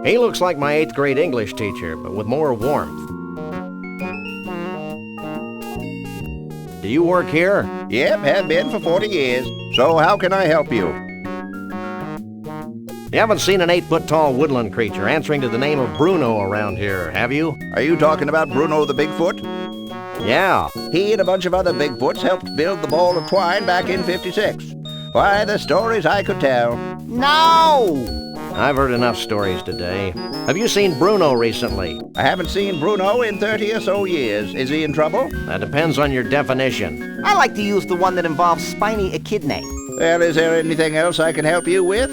He looks like my 8th grade English teacher, but with more warmth. Do you work here? Yep, have been for 40 years. So how can I help you? You haven't seen an 8-foot-tall woodland creature answering to the name of Bruno around here, have you? Are you talking about Bruno the Bigfoot? Yeah. He and a bunch of other Bigfoots helped build the ball of twine back in '56. Why, the stories I could tell. No! I've heard enough stories today. Have you seen Bruno recently? I haven't seen Bruno in 30 or so years. Is he in trouble? That depends on your definition. I like to use the one that involves spiny echidnae. Well, is there anything else I can help you with?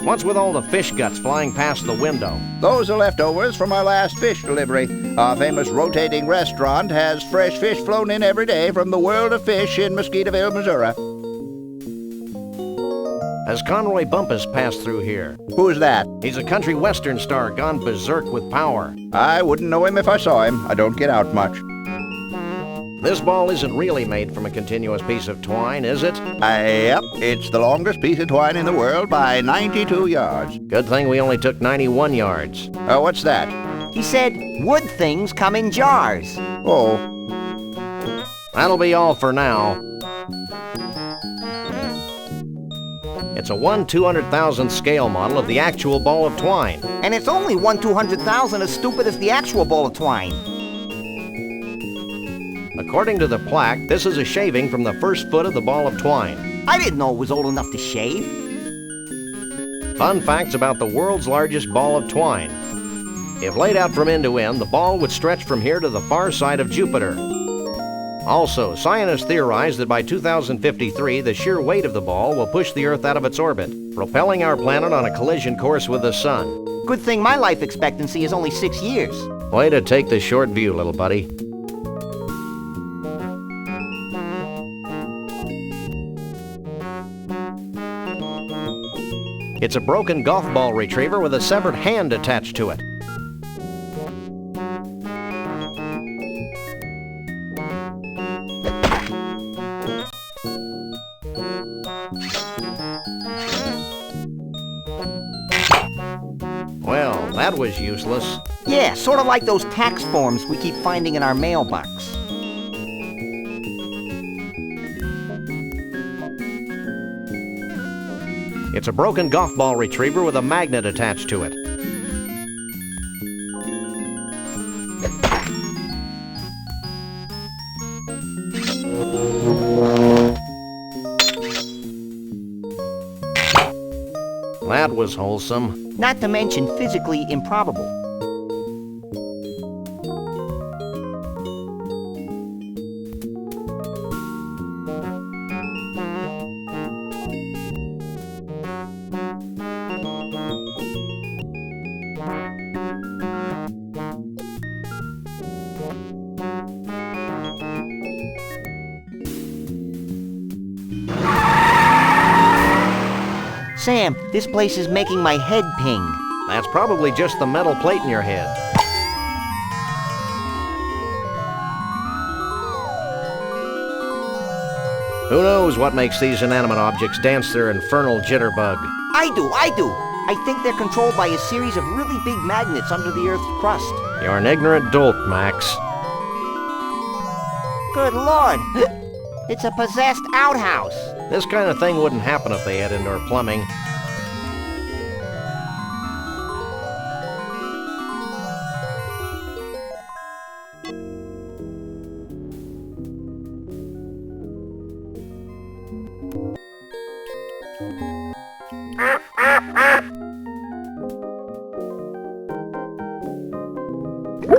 What's with all the fish guts flying past the window? Those are leftovers from our last fish delivery. Our famous rotating restaurant has fresh fish flown in every day from the world of fish in Mosquitoeville, Missouri. Has Conroy Bumpus passed through here? Who's that? He's a country western star gone berserk with power. I wouldn't know him if I saw him. I don't get out much. This ball isn't really made from a continuous piece of twine, is it? Yep. It's the longest piece of twine in the world by 92 yards. Good thing we only took 91 yards. What's that? He said wood things come in jars. Oh. That'll be all for now. It's a 1/200,000th scale model of the actual ball of twine. And it's only 1/200,000 as stupid as the actual ball of twine. According to the plaque, this is a shaving from the first foot of the ball of twine. I didn't know it was old enough to shave. Fun facts about the world's largest ball of twine. If laid out from end to end, the ball would stretch from here to the far side of Jupiter. Also, scientists theorize that by 2053, the sheer weight of the ball will push the Earth out of its orbit, propelling our planet on a collision course with the Sun. Good thing my life expectancy is only 6 years. Way to take the short view, little buddy. It's a broken golf ball retriever with a severed hand attached to it. Well, that was useless. Yeah, sort of like those tax forms we keep finding in our mailbox. It's a broken golf ball retriever with a magnet attached to it. That was wholesome. Not to mention physically improbable. Sam, this place is making my head ping. That's probably just the metal plate in your head. Who knows what makes these inanimate objects dance their infernal jitterbug? I do. I think they're controlled by a series of really big magnets under the Earth's crust. You're an ignorant dolt, Max. Good Lord! It's a possessed outhouse. This kind of thing wouldn't happen if they had indoor plumbing.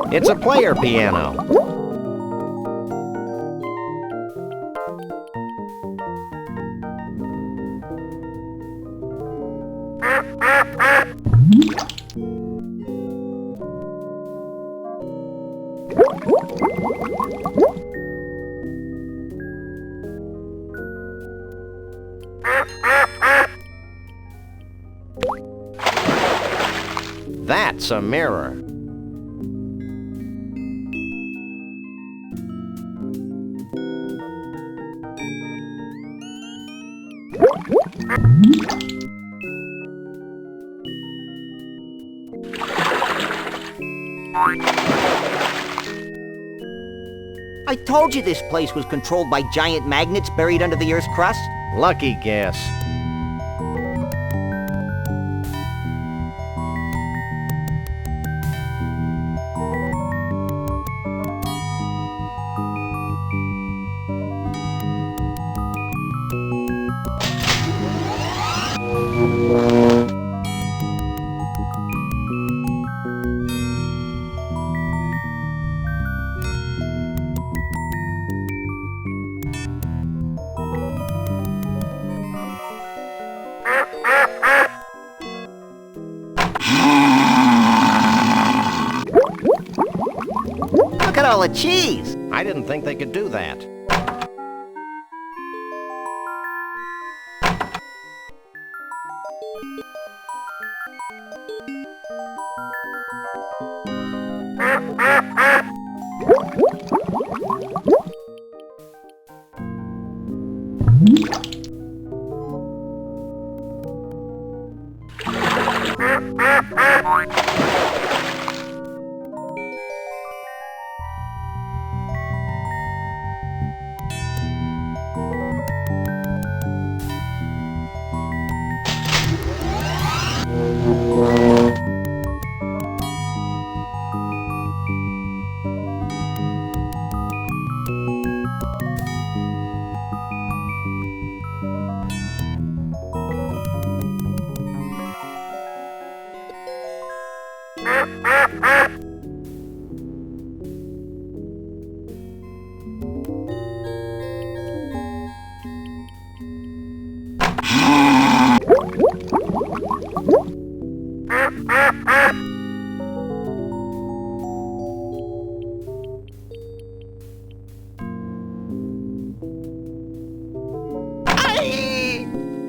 It's a player piano. That's a mirror. I told you this place was controlled by giant magnets buried under the Earth's crust. Lucky guess. Look at all the cheese! I didn't think they could do that.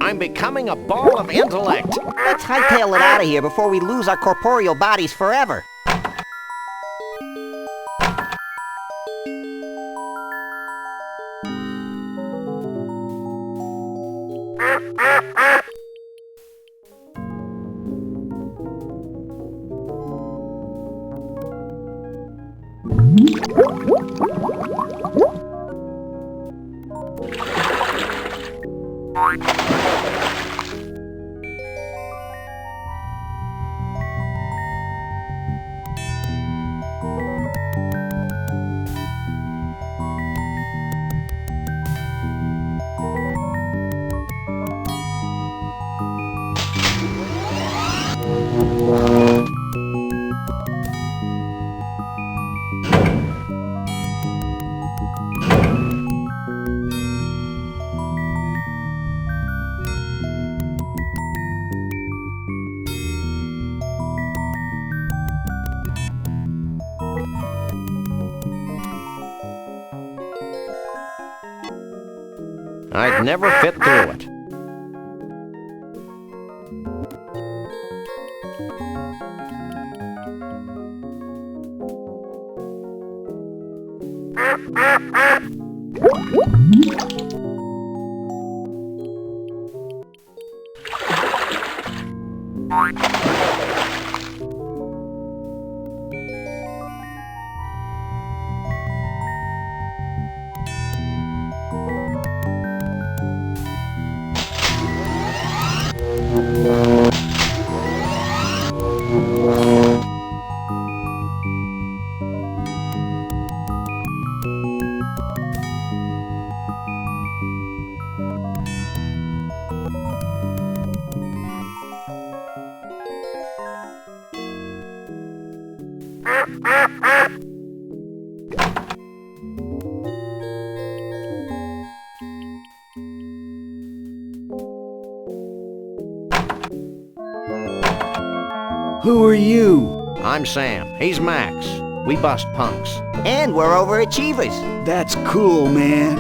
I'm becoming a ball of intellect. Let's hightail it out of here before we lose our corporeal bodies forever. I'd never fit through it. Who are you? I'm Sam. He's Max. We bust punks. And we're overachievers. That's cool, man.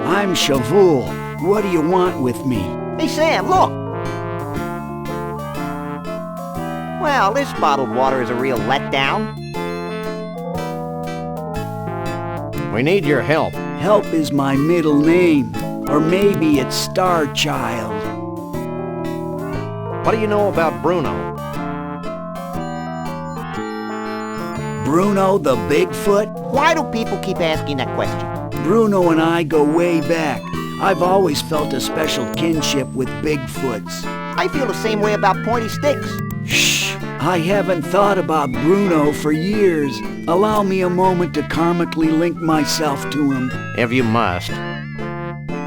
I'm Shavul. What do you want with me? Hey, Sam, look! Well, this bottled water is a real letdown. We need your help. Help is my middle name. Or maybe it's Star Child. What do you know about Bruno? Bruno the Bigfoot? Why do people keep asking that question? Bruno and I go way back. I've always felt a special kinship with Bigfoots. I feel the same way about pointy sticks. Shh! I haven't thought about Bruno for years. Allow me a moment to karmically link myself to him. If you must.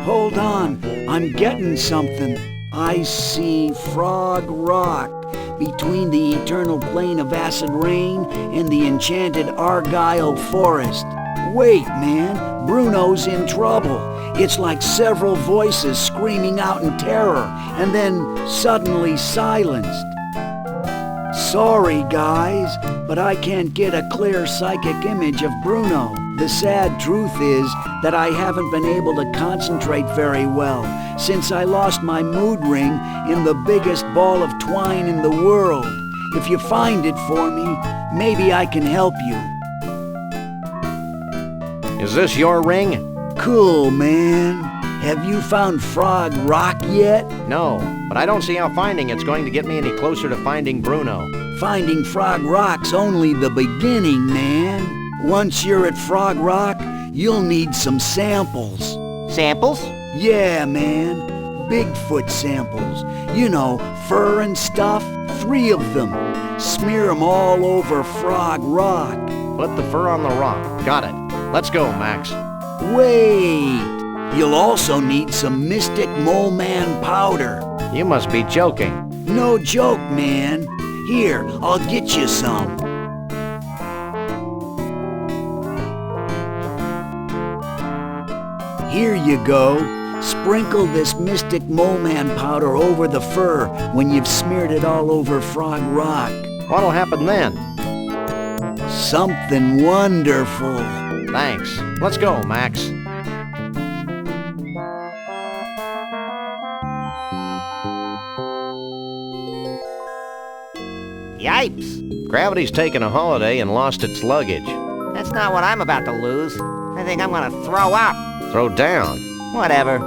Hold on, I'm getting something. I see Frog Rock between the eternal plain of acid rain and the enchanted Argyle forest. Wait, man, Bruno's in trouble. It's like several voices screaming out in terror and then suddenly silenced. Sorry, guys, but I can't get a clear psychic image of Bruno. The sad truth is that I haven't been able to concentrate very well since I lost my mood ring in the biggest ball of twine in the world. If you find it for me, maybe I can help you. Is this your ring? Cool, man. Have you found Frog Rock yet? No, but I don't see how finding it's going to get me any closer to finding Bruno. Finding Frog Rock's only the beginning, man. Once you're at Frog Rock, you'll need some samples. Samples? Yeah, man. Bigfoot samples. You know, fur and stuff. 3 of them. Smear them all over Frog Rock. Put the fur on the rock. Got it. Let's go, Max. Wait. You'll also need some Mystic Mole Man powder. You must be joking. No joke, man. Here, I'll get you some. Here you go. Sprinkle this Mystic Mole Man powder over the fur when you've smeared it all over Frog Rock. What'll happen then? Something wonderful. Thanks. Let's go, Max. Yipes. Gravity's taken a holiday and lost its luggage. That's not what I'm about to lose. I think I'm gonna throw up. Throw down. Whatever.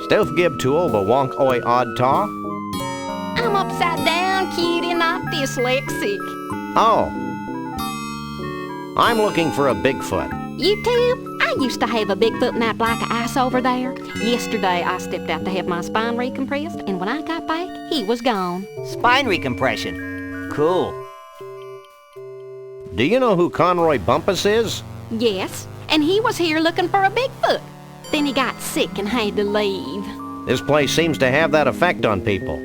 Stealth gib tuoba wonk oi odd taw? I'm upside down, kid, and not dyslexic. Oh. I'm looking for a Bigfoot. You too? I used to have a Bigfoot in that block of ice over there. Yesterday, I stepped out to have my spine recompressed, and when I got back, he was gone. Spine recompression. Cool. Do you know who Conroy Bumpus is? Yes, and he was here looking for a Bigfoot. Then he got sick and had to leave. This place seems to have that effect on people.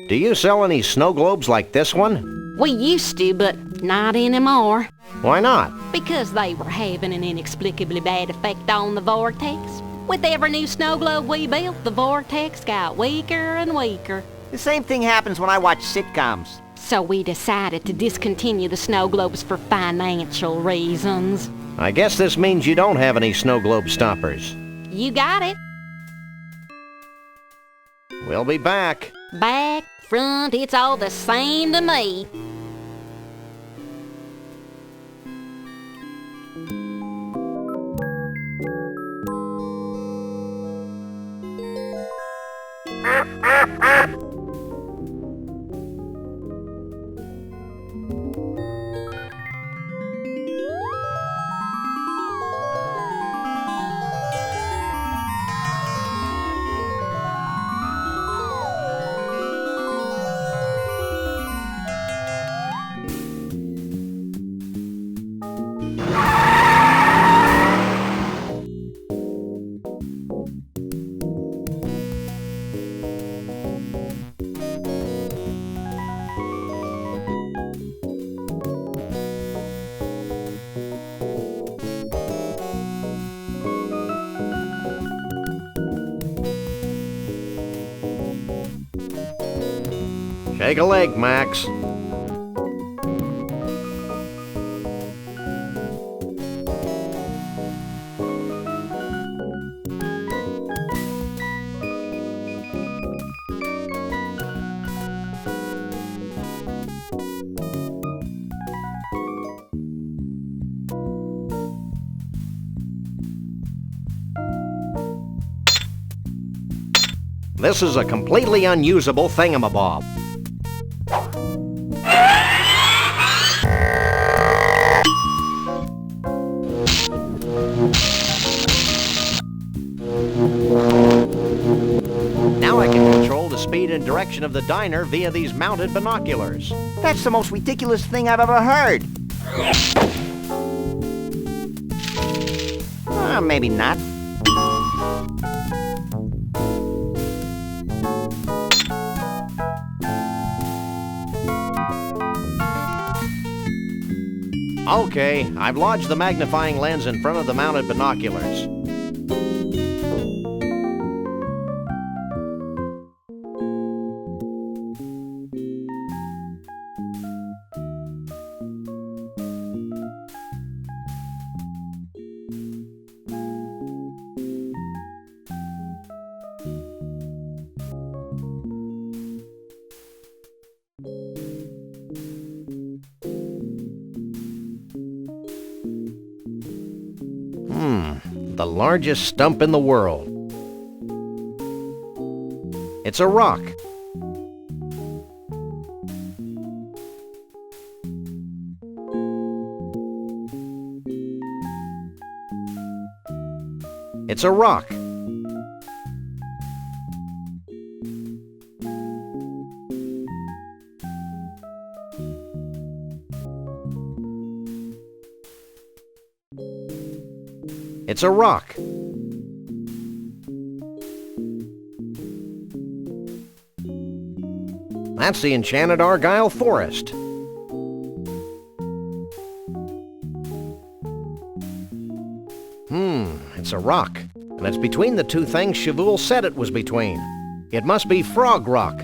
Do you sell any snow globes like this one? We used to, but not anymore. Why not? Because they were having an inexplicably bad effect on the Vortex. With every new snow globe we built, the Vortex got weaker and weaker. The same thing happens when I watch sitcoms. So we decided to discontinue the snow globes for financial reasons. I guess this means you don't have any snow globe stoppers. You got it. We'll be back. Back, front, it's all the same to me. Shake a leg, Max. This is a completely unusable thingamabob. Now I can control the speed and direction of the diner via these mounted binoculars. That's the most ridiculous thing I've ever heard. Maybe not. Okay, I've lodged the magnifying lens in front of the mounted binoculars. The largest stump in the world. It's a rock. It's a rock. It's a rock. That's the enchanted Argyle Forest. It's a rock. And it's between the two things Shavul said it was between. It must be Frog Rock.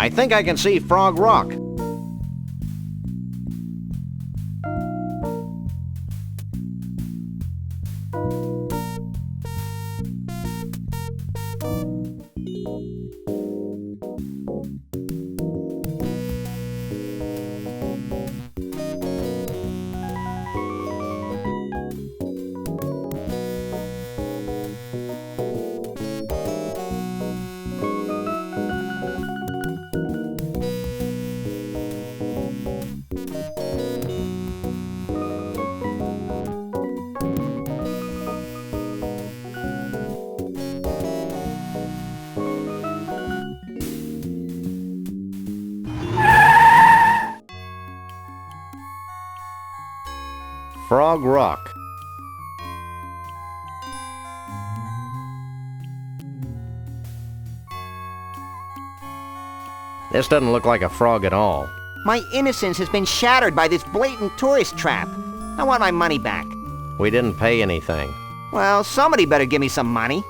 I think I can see Frog Rock. Frog Rock. This doesn't look like a frog at all. My innocence has been shattered by this blatant tourist trap. I want my money back. We didn't pay anything. Well, somebody better give me some money.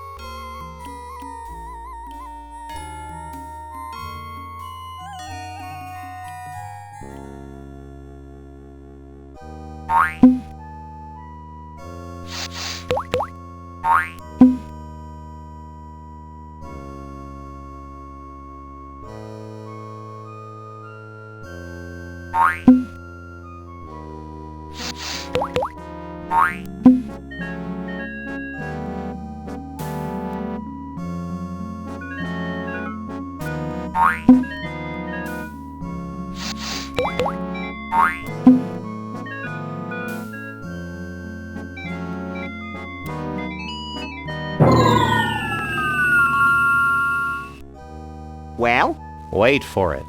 Well? Wait for it.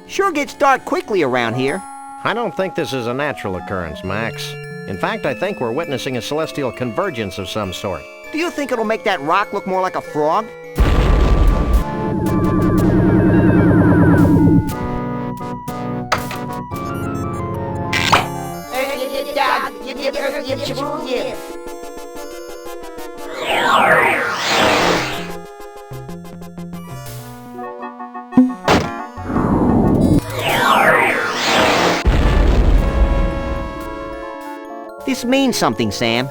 Sure gets dark quickly around here. I don't think this is a natural occurrence, Max. In fact, I think we're witnessing a celestial convergence of some sort. Do you think it'll make that rock look more like a frog? This means something, Sam.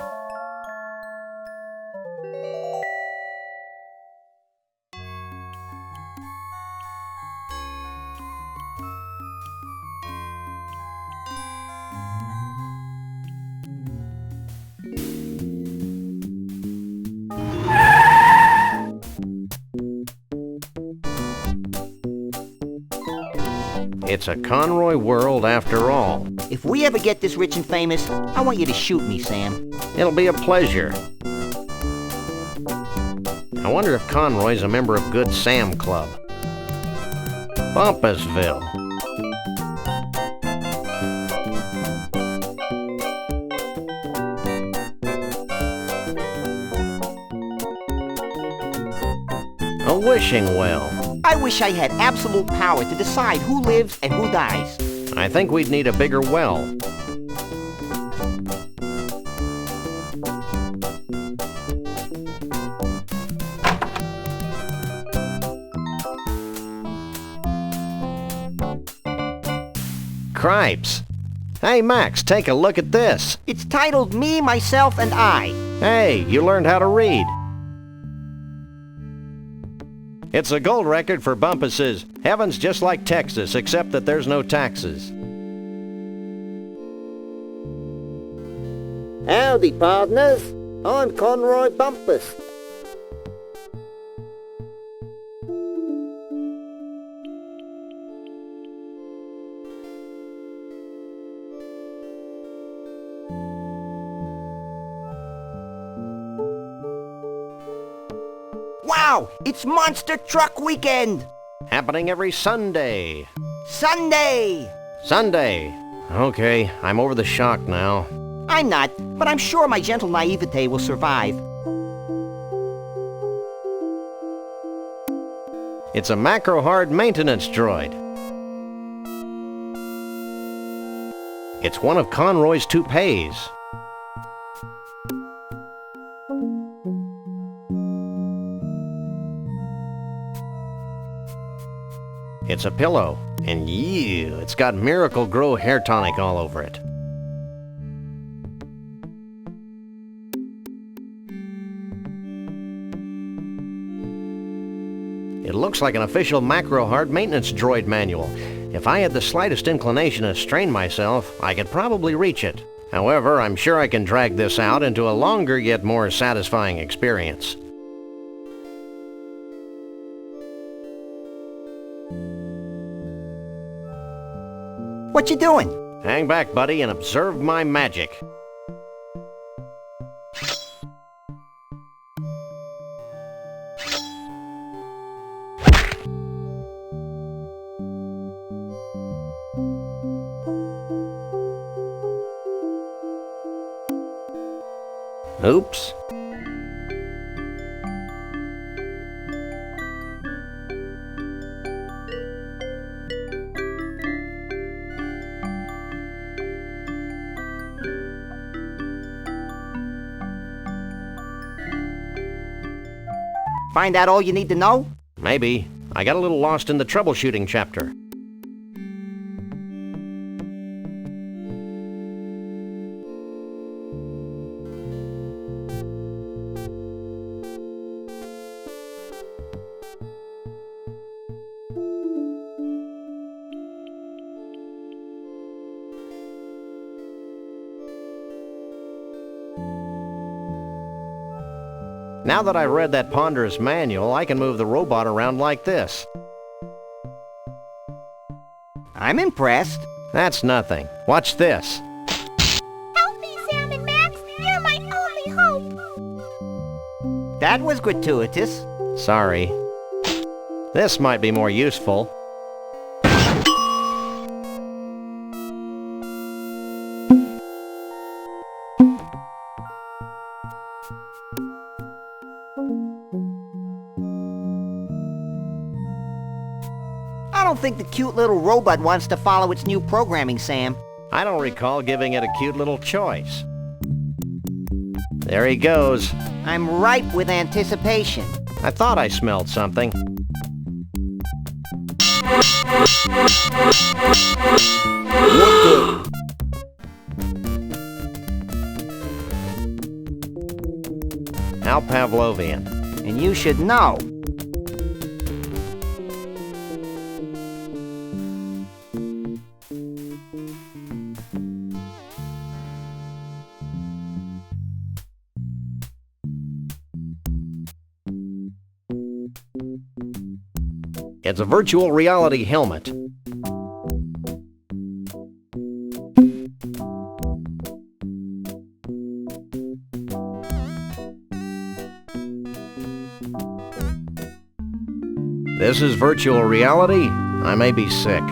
It's a Conroy world after all. If we ever get this rich and famous, I want you to shoot me, Sam. It'll be a pleasure. I wonder if Conroy's a member of Good Sam Club. Bumpusville. A wishing well. I wish I had absolute power to decide who lives and who dies. I think we'd need a bigger well. Cripes. Hey, Max, take a look at this. It's titled Me, Myself, and I. Hey, you learned how to read. It's a gold record for Bumpus's. Heaven's just like Texas, except that there's no taxes. Howdy, partners. I'm Conroy Bumpus. Wow! It's Monster Truck Weekend! Happening every Sunday. Sunday! Sunday. Okay, I'm over the shock now. I'm not, but I'm sure my gentle naivete will survive. It's a macro-hard maintenance droid. It's one of Conroy's toupees. It's a pillow, and it's got Miracle Grow hair tonic all over it. It looks like an official macro hard maintenance droid manual. If I had the slightest inclination to strain myself, I could probably reach it. However, I'm sure I can drag this out into a longer yet more satisfying experience. What you doing? Hang back, buddy, and observe my magic. Oops. Find out all you need to know? Maybe. I got a little lost in the troubleshooting chapter. Now that I've read that ponderous manual, I can move the robot around like this. I'm impressed. That's nothing. Watch this. Help me, Sam and Max. You're my only hope. That was gratuitous. Sorry. This might be more useful. I don't think the cute little robot wants to follow its new programming, Sam. I don't recall giving it a cute little choice. There he goes. I'm ripe with anticipation. I thought I smelled something. What the? How Pavlovian. And you should know. It's a virtual reality helmet. This is virtual reality? I may be sick.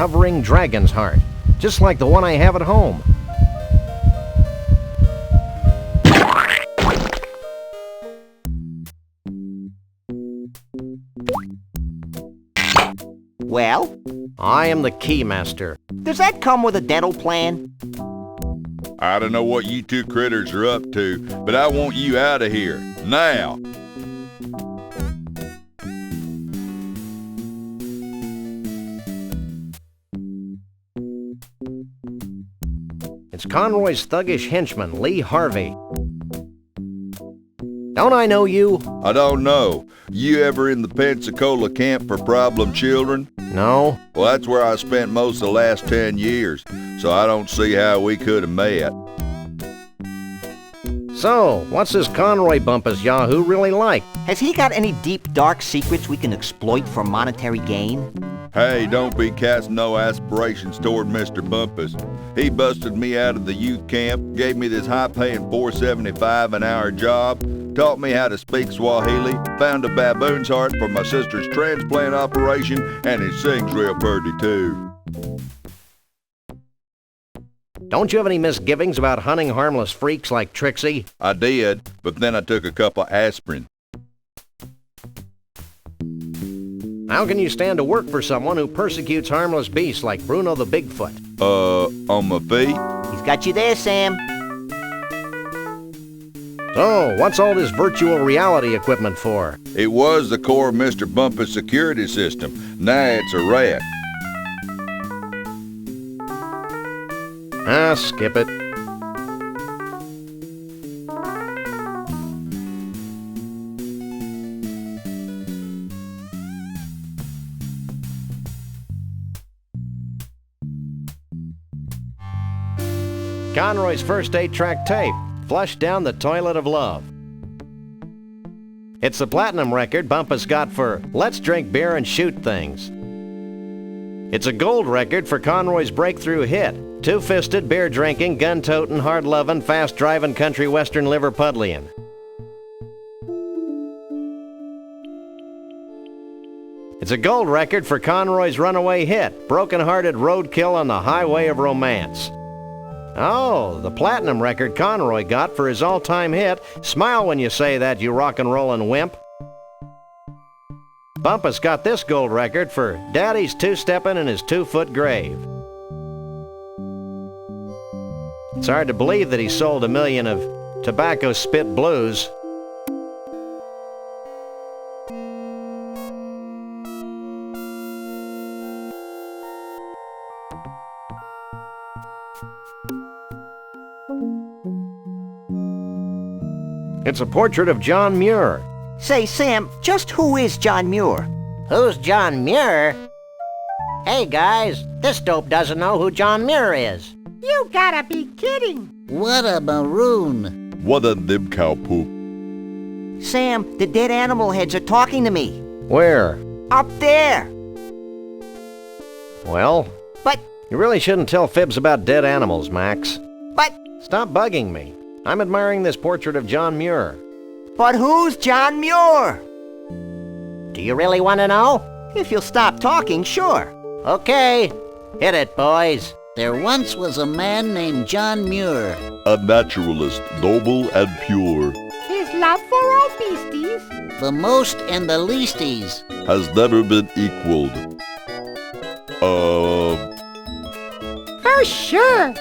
Hovering dragon's heart, just like the one I have at home. Well? I am the Keymaster. Does that come with a dental plan? I don't know what you two critters are up to, but I want you out of here, now! It's Conroy's thuggish henchman, Lee Harvey. Don't I know you? I don't know. You ever in the Pensacola camp for problem children? No. Well, that's where I spent most of the last 10 years, so I don't see how we could have met. So, what's this Conroy Bumpus Yahoo really like? Has he got any deep, dark secrets we can exploit for monetary gain? Hey, don't be casting no aspirations toward Mr. Bumpus. He busted me out of the youth camp, gave me this high-paying $4.75 an hour job, taught me how to speak Swahili, found a baboon's heart for my sister's transplant operation, and he sings real pretty too. Don't you have any misgivings about hunting harmless freaks like Trixie? I did, but then I took a couple aspirin. How can you stand to work for someone who persecutes harmless beasts like Bruno the Bigfoot? On my feet? He's got you there, Sam. So, what's all this virtual reality equipment for? It was the core of Mr. Bumpus' security system. Now it's a rat. Ah, skip it. Conroy's first 8-track tape, flushed down the toilet of love. It's the platinum record Bumpus got for Let's Drink Beer and Shoot Things. It's a gold record for Conroy's breakthrough hit, two-fisted, beer-drinking, gun-toting, hard-loving, fast-driving country western Liverpudlian. It's a gold record for Conroy's runaway hit, broken-hearted roadkill on the highway of romance. Oh, the platinum record Conroy got for his all-time hit, Smile When You Say That, You Rock-and-Rollin' Wimp. Bumpus got this gold record for Daddy's Two-Steppin' in His 2-Foot Grave. It's hard to believe that he sold 1 million of Tobacco Spit Blues. It's a portrait of John Muir. Say, Sam, just who is John Muir? Who's John Muir? Hey guys, this dope doesn't know who John Muir is. You gotta be kidding. What a maroon. What a dib cow poop. Sam, the dead animal heads are talking to me. Where? Up there. Well, But, you really shouldn't tell fibs about dead animals, Max. but, Stop bugging me. I'm admiring this portrait of John Muir. but who's John Muir? Do you really want to know? If you'll stop talking, sure. Okay, hit it, boys. There once was a man named John Muir. A naturalist, noble and pure, His love for all beasties. The most and the leasties. has never been equaled. For sure.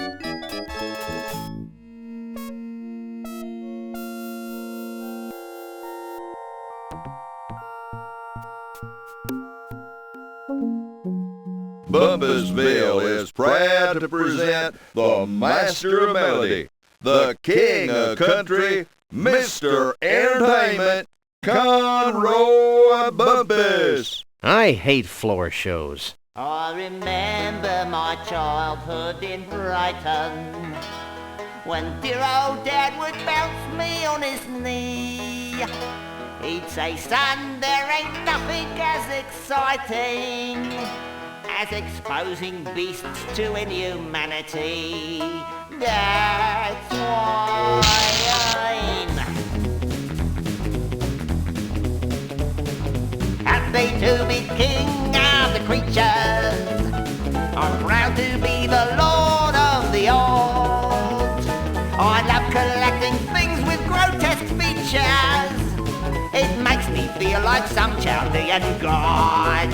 Bumpusville is proud to present the master of melody, the king of country, Mr. Entertainment, Conroy Bumpus. I hate floor shows. I remember my childhood in Brighton, when dear old Dad would bounce me on his knee. He'd say, son, there ain't nothing as exciting as exposing beasts to inhumanity. That's why I'm happy to be king of the creatures. I'm proud to be the lord of the old. I love collecting things with grotesque features. It makes me feel like some Chaldean god.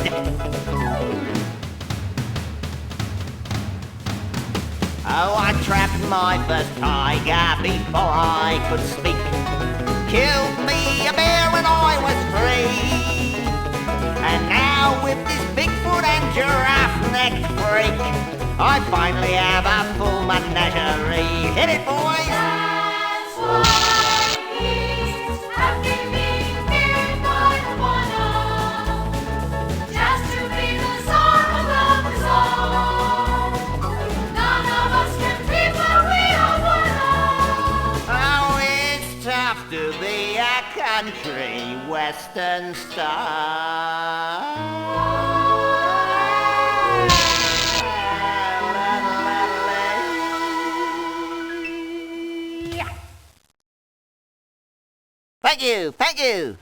Oh, I trapped my first tiger before I could speak. Killed me a bear when I was 3. And now with this Bigfoot and giraffe-necked freak, I finally have a full menagerie. Hit it, boys! That's why beasts have been feared by the one, just to be the sorrow of us all. None of us can be where we are one. Oh, it's to be a country western star. Thank you, thank you.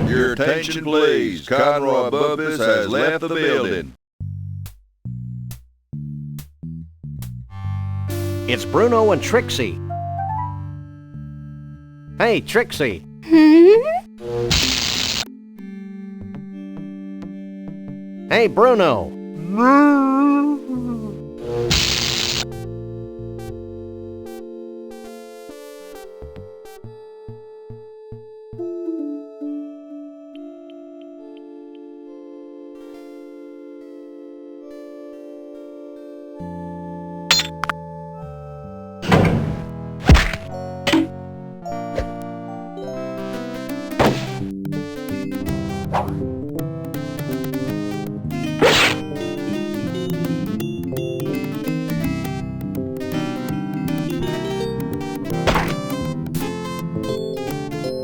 Your attention, please. Conroy Bumpus has left the building. It's Bruno and Trixie. Hey, Trixie. Hey, Bruno.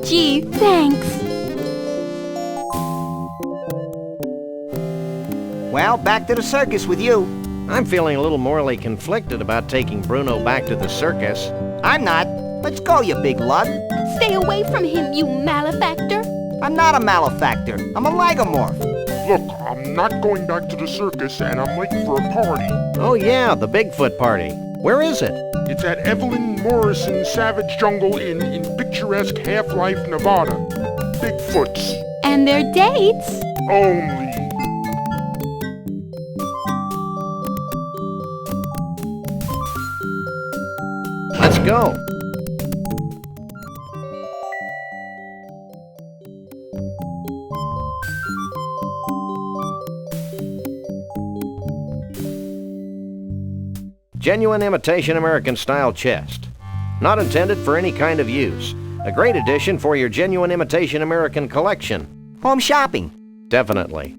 Gee, thanks. Well, back to the circus with you. I'm feeling a little morally conflicted about taking Bruno back to the circus. I'm not. Let's go, you big lug. Stay away from him, you malefactor. I'm not a malefactor. I'm a lagomorph. Look, I'm not going back to the circus, and I'm late for a party. Oh yeah, the Bigfoot party. Where is it? It's at Evelyn Morrison's Savage Jungle Inn in picturesque Half-Life, Nevada. Bigfoots. And their dates? Only. Let's go. Genuine imitation American-style chest. Not intended for any kind of use. A great addition for your genuine imitation American collection. Home shopping. Definitely.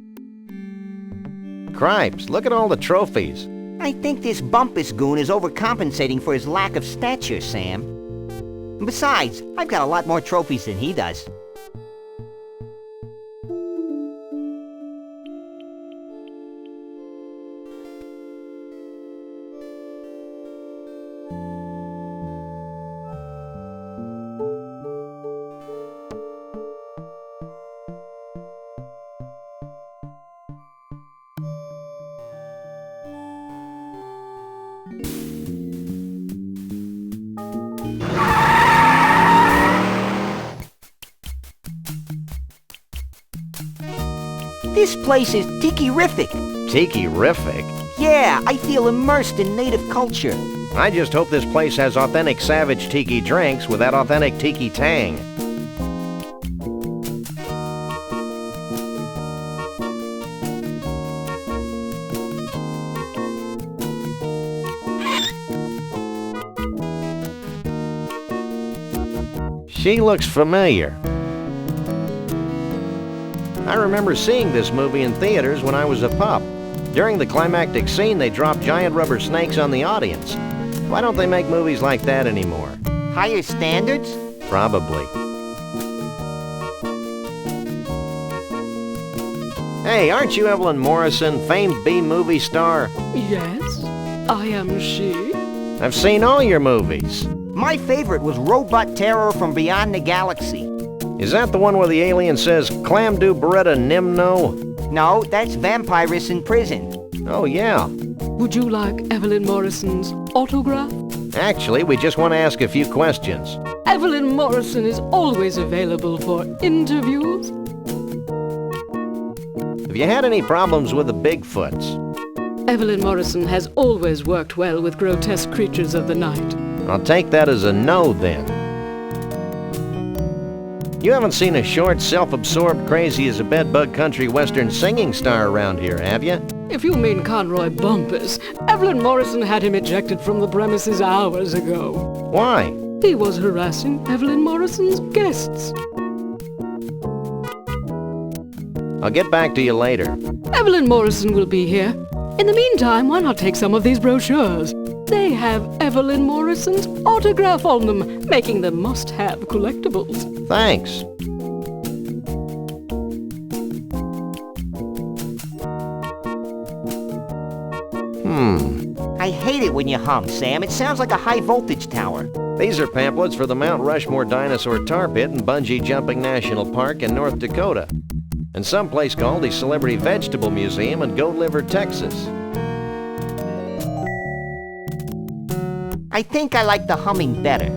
Cripes, look at all the trophies. I think this Bumpus goon is overcompensating for his lack of stature, Sam. And besides, I've got a lot more trophies than he does. This place is tiki-rific. Tiki-rific? Yeah, I feel immersed in native culture. I just hope this place has authentic savage tiki drinks with that authentic tiki tang. She looks familiar. I remember seeing this movie in theaters when I was a pup. During the climactic scene, they dropped giant rubber snakes on the audience. Why don't they make movies like that anymore? Higher standards? Probably. Hey, aren't you Evelyn Morrison, famed B-movie star? Yes, I am she. I've seen all your movies. My favorite was Robot Terror from Beyond the Galaxy. Is that the one where the alien says, "Clam do Beretta Nimno"? No, that's Vampirus in Prison. Oh, yeah. Would you like Evelyn Morrison's autograph? Actually, we just want to ask a few questions. Evelyn Morrison is always available for interviews. Have you had any problems with the Bigfoots? Evelyn Morrison has always worked well with grotesque creatures of the night. I'll take that as a no, then. You haven't seen a short, self-absorbed, crazy-as-a-bedbug country western singing star around here, have you? If you mean Conroy Bumpus, Evelyn Morrison had him ejected from the premises hours ago. Why? He was harassing Evelyn Morrison's guests. I'll get back to you later. Evelyn Morrison will be here In the meantime, why not take some of these brochures? They have Evelyn Morrison's autograph on them, making them must-have collectibles. Thanks. I hate it when you hum, Sam. It sounds like a high-voltage tower. These are pamphlets for the Mount Rushmore Dinosaur Tarpit and Bungee Jumping National Park in North Dakota, and someplace called the Celebrity Vegetable Museum in Goat Liver, Texas. I think I like the humming better.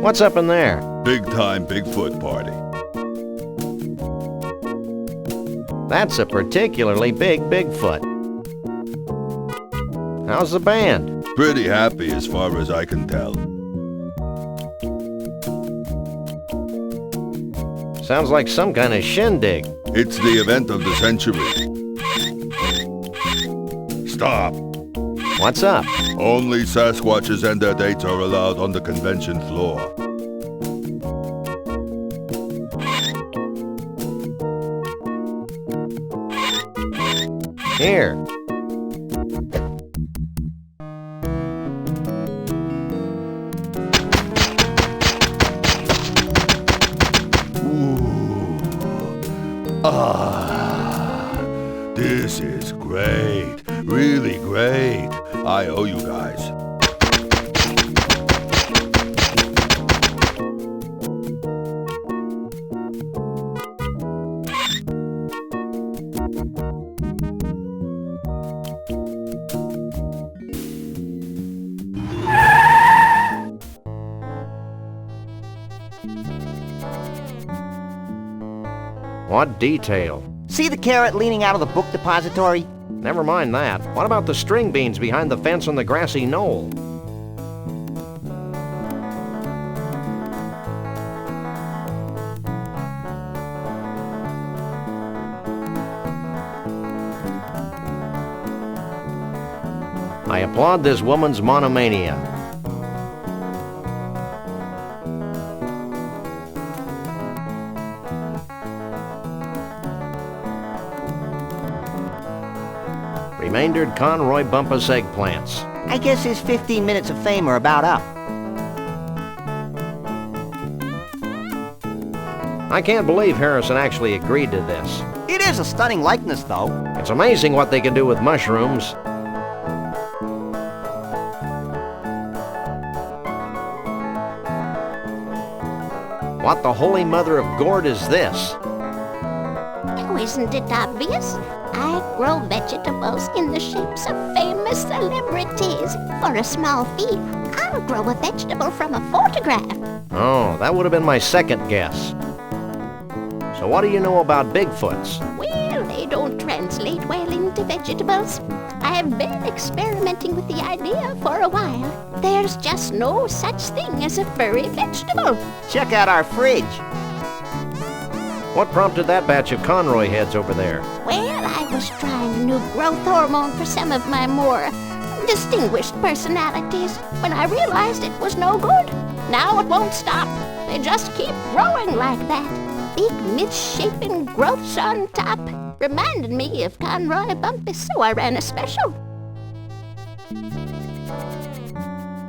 What's up in there? Big-time Bigfoot party. That's a particularly big Bigfoot. How's the band? Pretty happy as far as I can tell. Sounds like some kind of shindig. It's the event of the century. Stop. What's up? Only Sasquatches and their dates are allowed on the convention floor. Here. This is great. Really great. I owe you guys. What detail? See the carrot leaning out of the book depository? Never mind that. What about the string beans behind the fence on the grassy knoll? I applaud this woman's monomania. Remaindered Conroy Bumpus eggplants. I guess his 15 minutes of fame are about up. I can't believe Harrison actually agreed to this. It is a stunning likeness, though. It's amazing what they can do with mushrooms. What the holy mother of gourd is this? Oh, isn't it obvious? I grow vegetables in the shapes of famous celebrities. For a small fee, I'll grow a vegetable from a photograph. Oh, that would have been my second guess. So what do you know about Bigfoots? Well, they don't translate well into vegetables. I have been experimenting with the idea for a while. There's just no such thing as a furry vegetable. Check out our fridge. What prompted that batch of Conroy heads over there? Well, I was trying a new growth hormone for some of my more distinguished personalities when I realized it was no good. Now it won't stop. They just keep growing like that. Big misshapen growths on top. Reminded me of Conroy Bumpus, so I ran a special.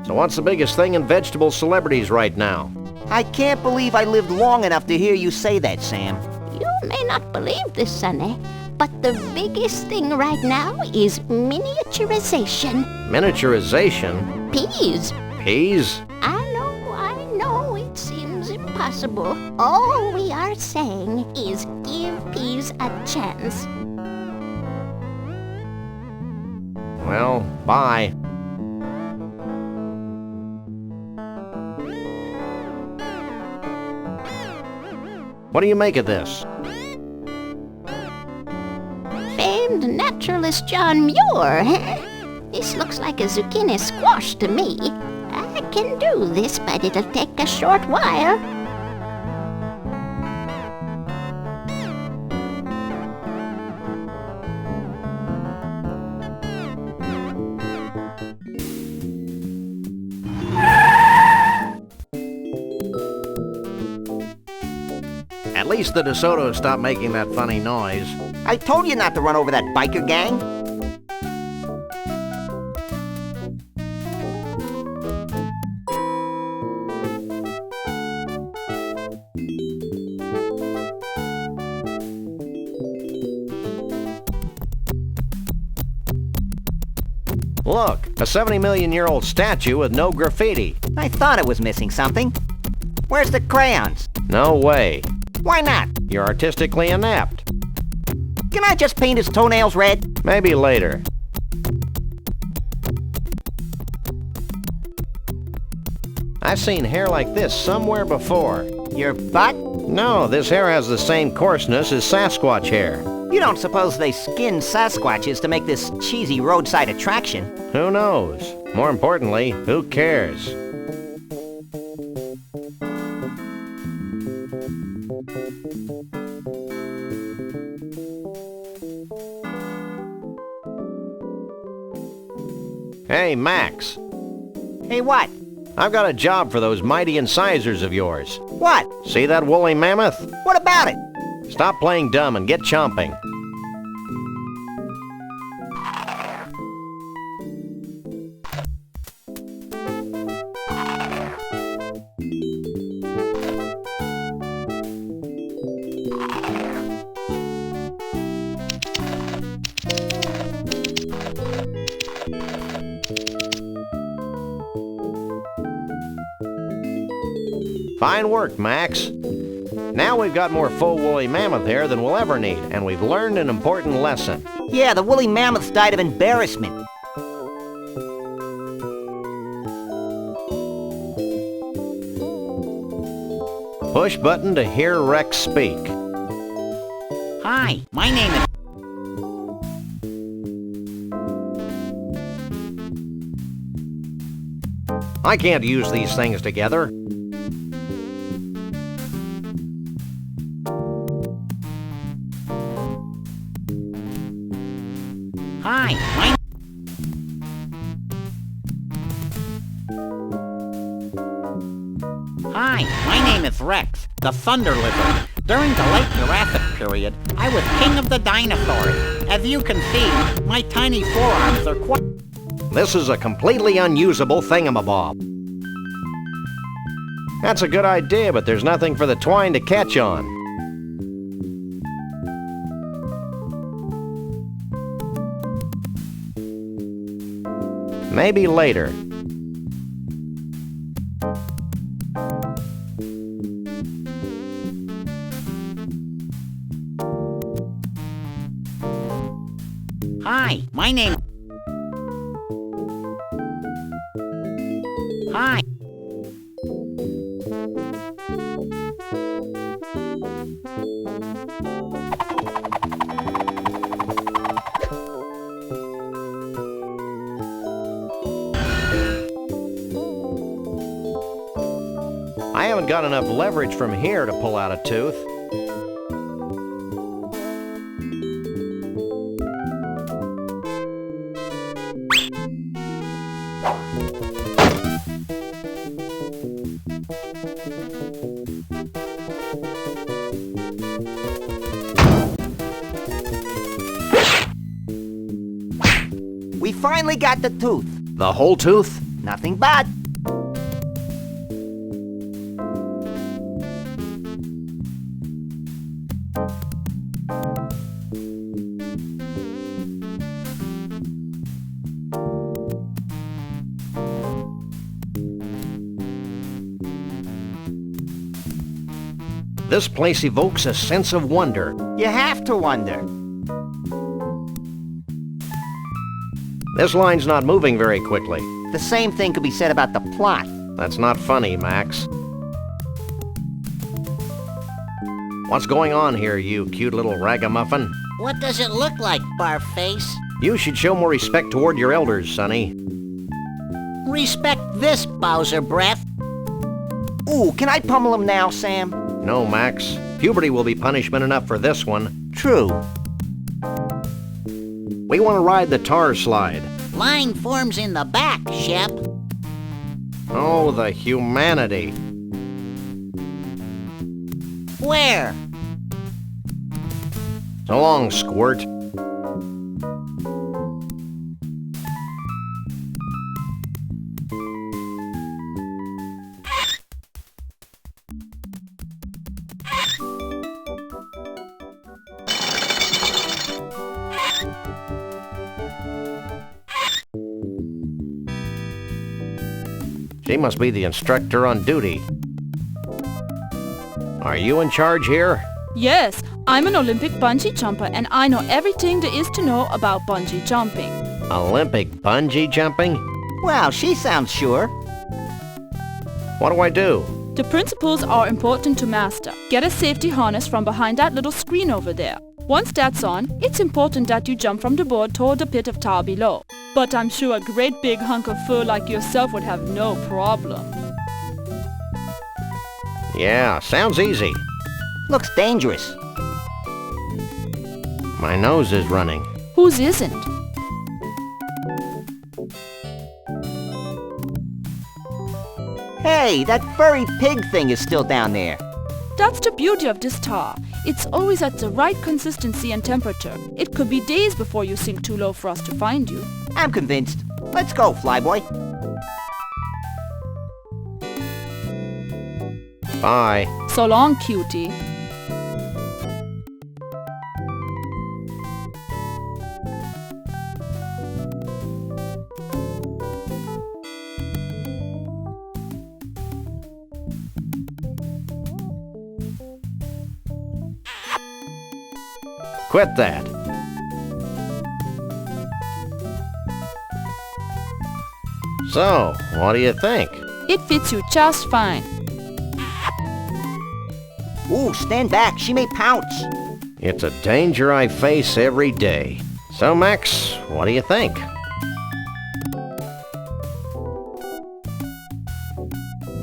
So what's the biggest thing in vegetable celebrities right now? I can't believe I lived long enough to hear you say that, Sam. You may not believe this, Sonny, but the biggest thing right now is miniaturization. Miniaturization? Peas. Peas? I know, it seems impossible. All we are saying is give peas a chance. Well, bye. What do you make of this? Famed naturalist John Muir, huh? This looks like a zucchini squash to me. I can do this, but it'll take a short while. least the DeSoto stopped making that funny noise. I told you not to run over that biker gang. Look, a 70-million-year-old statue with no graffiti. I thought it was missing something. Where's the crayons? No way. Why not? You're artistically inept. Can I just paint his toenails red? Maybe later. I've seen hair like this somewhere before. Your butt? No, this hair has the same coarseness as Sasquatch hair. You don't suppose they skinned Sasquatches to make this cheesy roadside attraction? Who knows? More importantly, who cares? Hey, Max. Hey, what? I've got a job for those mighty incisors of yours. What? See that woolly mammoth? What about it? Stop playing dumb and get chomping. Fine work, Max. Now we've got more full woolly mammoth hair than we'll ever need, and we've learned an important lesson. Yeah, the woolly mammoths died of embarrassment. Push button to hear Rex speak. Hi, my name is... I can't use these things together. Hi, my... Hi, my name is Rex, the Thunder Lizard. During the late Jurassic period, I was king of the dinosaurs. As you can see, my tiny forearms are quite... This is a completely unusable thingamabob. That's a good idea, but there's nothing for the twine to catch on. Maybe later. Hi, my name... Hi. I haven't got enough leverage from here to pull out a tooth. We finally got the tooth. The whole tooth? Nothing but. This place evokes a sense of wonder. You have to wonder. This line's not moving very quickly. The same thing could be said about the plot. That's not funny, Max. What's going on here, you cute little ragamuffin? What does it look like, Barface? You should show more respect toward your elders, Sonny. Respect this, Bowser Breath. Ooh, can I pummel him now, Sam? No, Max. Puberty will be punishment enough for this one. True. We want to ride the tar slide. Line forms in the back, Shep. Oh, the humanity. Where? So long, Squirt. She must be the instructor on duty. Are you in charge here? Yes, I'm an Olympic bungee jumper and I know everything there is to know about bungee jumping. Olympic bungee jumping? Wow, she sounds sure. What do I do? The principles are important to master. Get a safety harness from behind that little screen over there. Once that's on, it's important that you jump from the board toward the pit of tar below. But I'm sure a great big hunk of fur like yourself would have no problem. Yeah, sounds easy. Looks dangerous. My nose is running. Whose isn't? Hey, that furry pig thing is still down there. That's the beauty of this tar. It's always at the right consistency and temperature. It could be days before you sink too low for us to find you. I'm convinced. Let's go, Flyboy. Bye. So long, cutie. Quit that. So, what do you think? It fits you just fine. Ooh, stand back. She may pounce. It's a danger I face every day. So, Max, what do you think?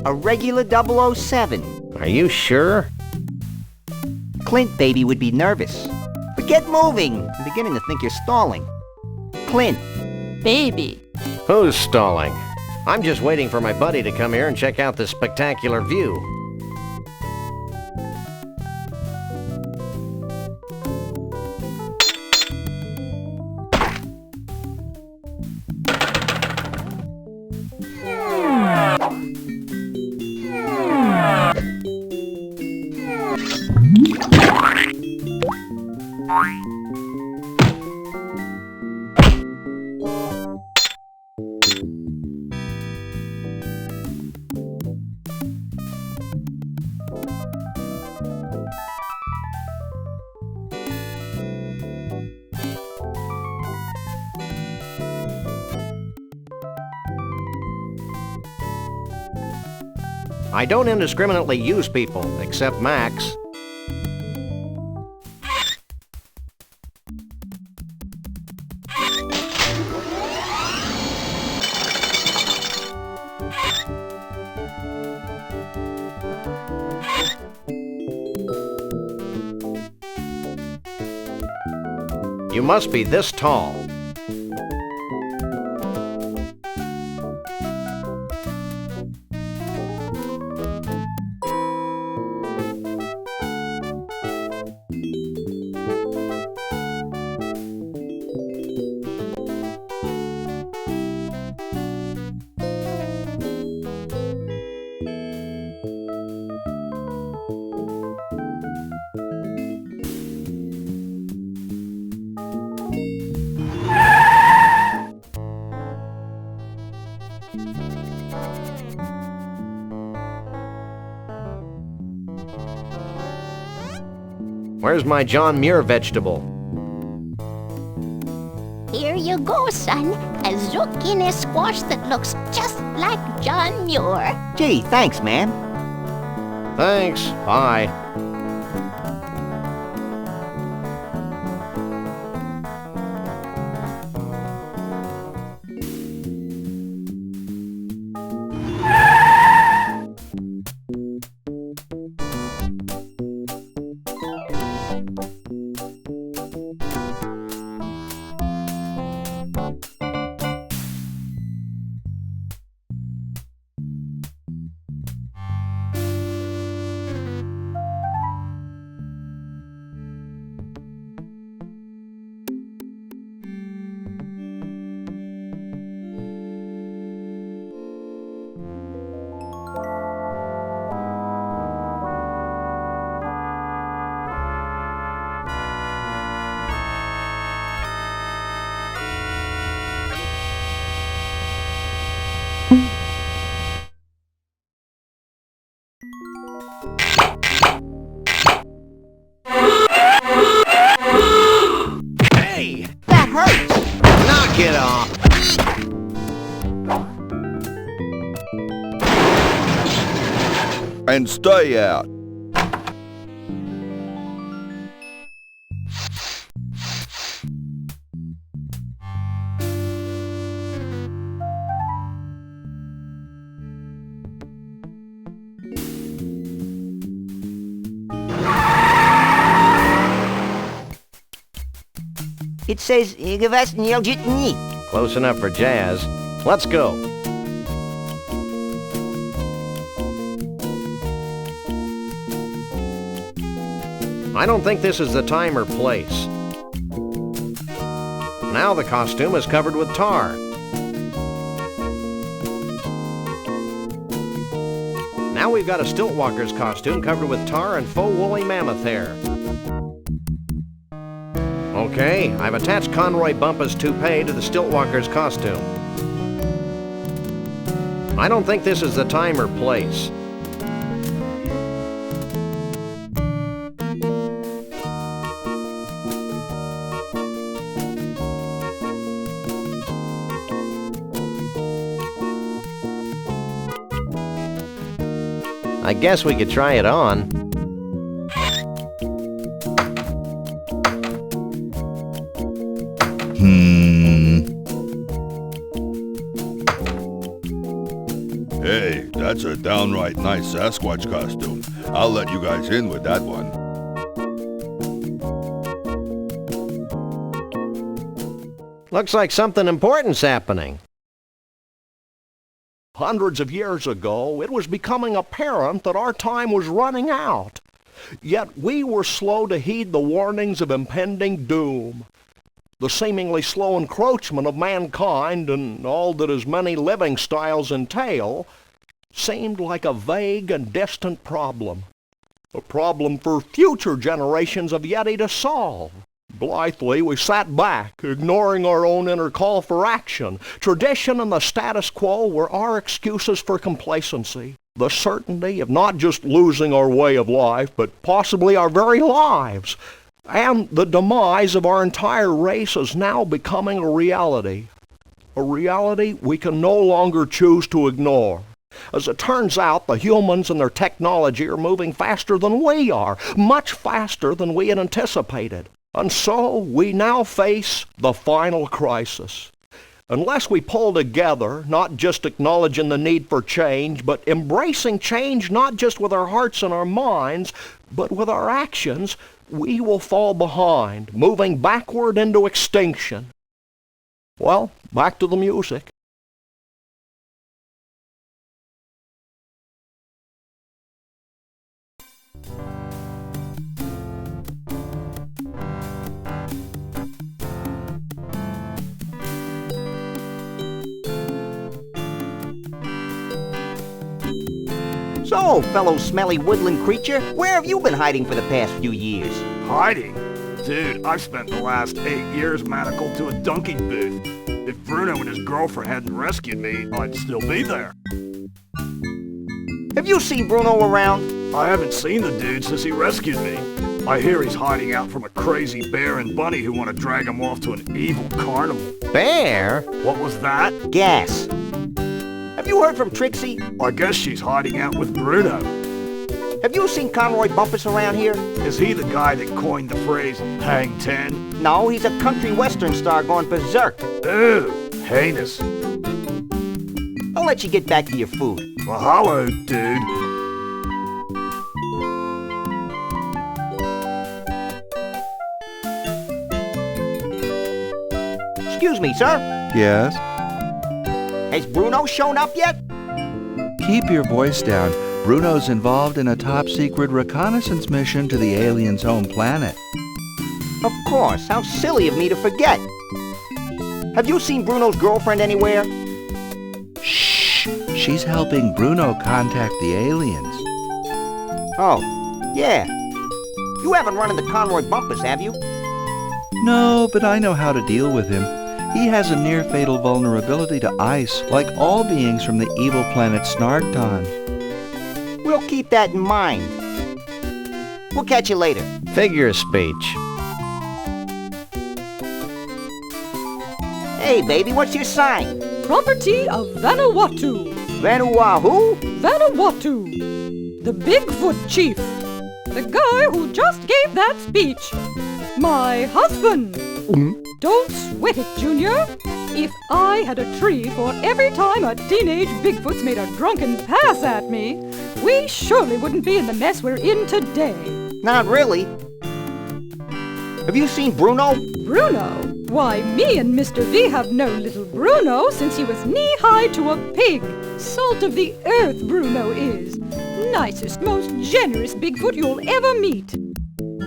A regular 007. Are you sure? Clint, baby, would be nervous. But get moving. I'm beginning to think you're stalling. Clint. Baby. Who's stalling? I'm just waiting for my buddy to come here and check out this spectacular view. I don't indiscriminately use people, except Max. You must be this tall. Where's my John Muir vegetable? Here you go, son. A zucchini squash that looks just like John Muir. Gee, thanks, ma'am. Thanks. Bye. Knock it off. And stay out. It says, Close enough for jazz. Let's go. I don't think this is the time or place. Now the costume is covered with tar. Now we've got a Stiltwalker's costume covered with tar and faux woolly mammoth hair. Okay, I've attached Conroy Bumpus' toupee to the Stiltwalker's costume. I don't think this is the time or place. I guess we could try it on. Hey, that's a downright nice Sasquatch costume. I'll let you guys in with that one. Looks like something important's happening. Hundreds of years ago, it was becoming apparent that our time was running out. Yet we were slow to heed the warnings of impending doom. The seemingly slow encroachment of mankind and all that his many living styles entail seemed like a vague and distant problem. A problem for future generations of Yeti to solve. Blithely, we sat back, ignoring our own inner call for action. Tradition and the status quo were our excuses for complacency. The certainty of not just losing our way of life, but possibly our very lives. And the demise of our entire race is now becoming a reality. A reality we can no longer choose to ignore. As it turns out, the humans and their technology are moving faster than we are, much faster than we had anticipated. And so we now face the final crisis. Unless we pull together, not just acknowledging the need for change, but embracing change not just with our hearts and our minds, but with our actions, we will fall behind, moving backward into extinction. Well, back to the music. So, fellow smelly woodland creature, where have you been hiding for the past few years? Hiding? Dude, I've spent the last 8 years manacled to a dunking booth. If Bruno and his girlfriend hadn't rescued me, I'd still be there. Have you seen Bruno around? I haven't seen the dude since he rescued me. I hear he's hiding out from a crazy bear and bunny who want to drag him off to an evil carnival. Bear? What was that? Gas. Have you heard from Trixie? I guess she's hiding out with Bruno. Have you seen Conroy Bumpus around here? Is he the guy that coined the phrase, hang 10? No, he's a country western star going berserk. Ooh, heinous. I'll let you get back to your food. Mahalo, dude. Excuse me, sir. Yes? Has Bruno shown up yet? Keep your voice down. Bruno's involved in a top-secret reconnaissance mission to the aliens' home planet. Of course. How silly of me to forget. Have you seen Bruno's girlfriend anywhere? Shh! She's helping Bruno contact the aliens. Oh, yeah. You haven't run into Conroy Bumpus, have you? No, but I know how to deal with him. He has a near-fatal vulnerability to ice, like all beings from the evil planet Snargton. We'll keep that in mind. We'll catch you later. Figure of speech. Hey, Hey, baby, what's your sign? Property of Vanuatu. Vanuatu? Vanuatu. The Bigfoot chief. The guy who just gave that speech. My husband. Don't sweat it, Junior. If I had a tree for every time a teenage Bigfoot's made a drunken pass at me, we surely wouldn't be in the mess we're in today. Not really. Have you seen Bruno? Bruno? Why, me and Mr. V have known little Bruno since he was knee-high to a pig. Salt of the earth, Bruno is. Nicest, most generous Bigfoot you'll ever meet.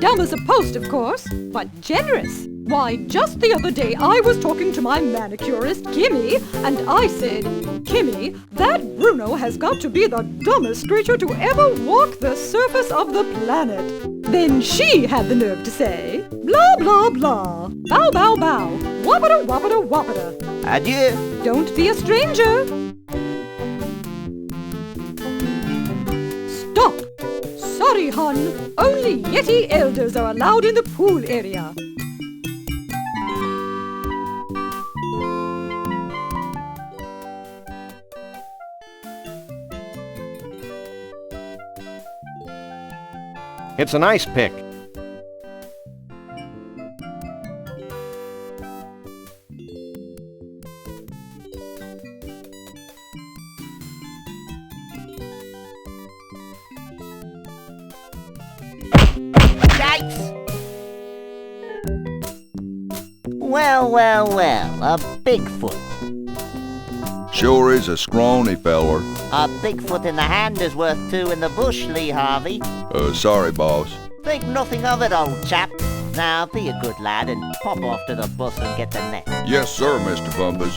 Dumb as a post, of course, but generous. Why, just the other day I was talking to my manicurist, Kimmy, and I said, Kimmy, that Bruno has got to be the dumbest creature to ever walk the surface of the planet. Then she had the nerve to say, blah, blah, blah, bow, bow, bow, whoppita, whoppita, whoppita. Adieu. Don't be a stranger. Stop. Sorry, hon. Only Yeti elders are allowed in the pool area. It's a nice pick. Yikes! Well, well, well, a Bigfoot. Sure is a scrawny feller. A Bigfoot in the hand is worth two in the bush, Lee Harvey. Sorry, boss. Think nothing of it, old chap. Now, be a good lad and pop off to the bus and get the net. Yes, sir, Mr. Bumpus.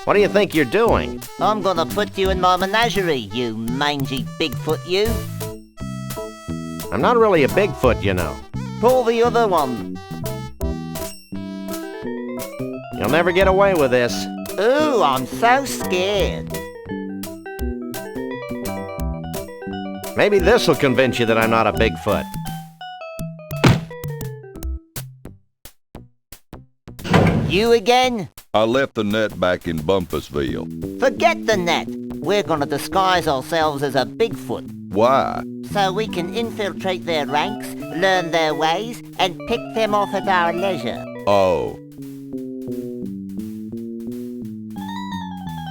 What do you think you're doing? I'm gonna put you in my menagerie, you mangy Bigfoot, you. I'm not really a Bigfoot, you know. Pull the other one. You'll never get away with this. Ooh, I'm so scared. Maybe this'll convince you that I'm not a Bigfoot. You again? I left the net back in Bumpusville. Forget the net. We're gonna disguise ourselves as a Bigfoot. Why? So we can infiltrate their ranks, learn their ways, and pick them off at our leisure. Oh.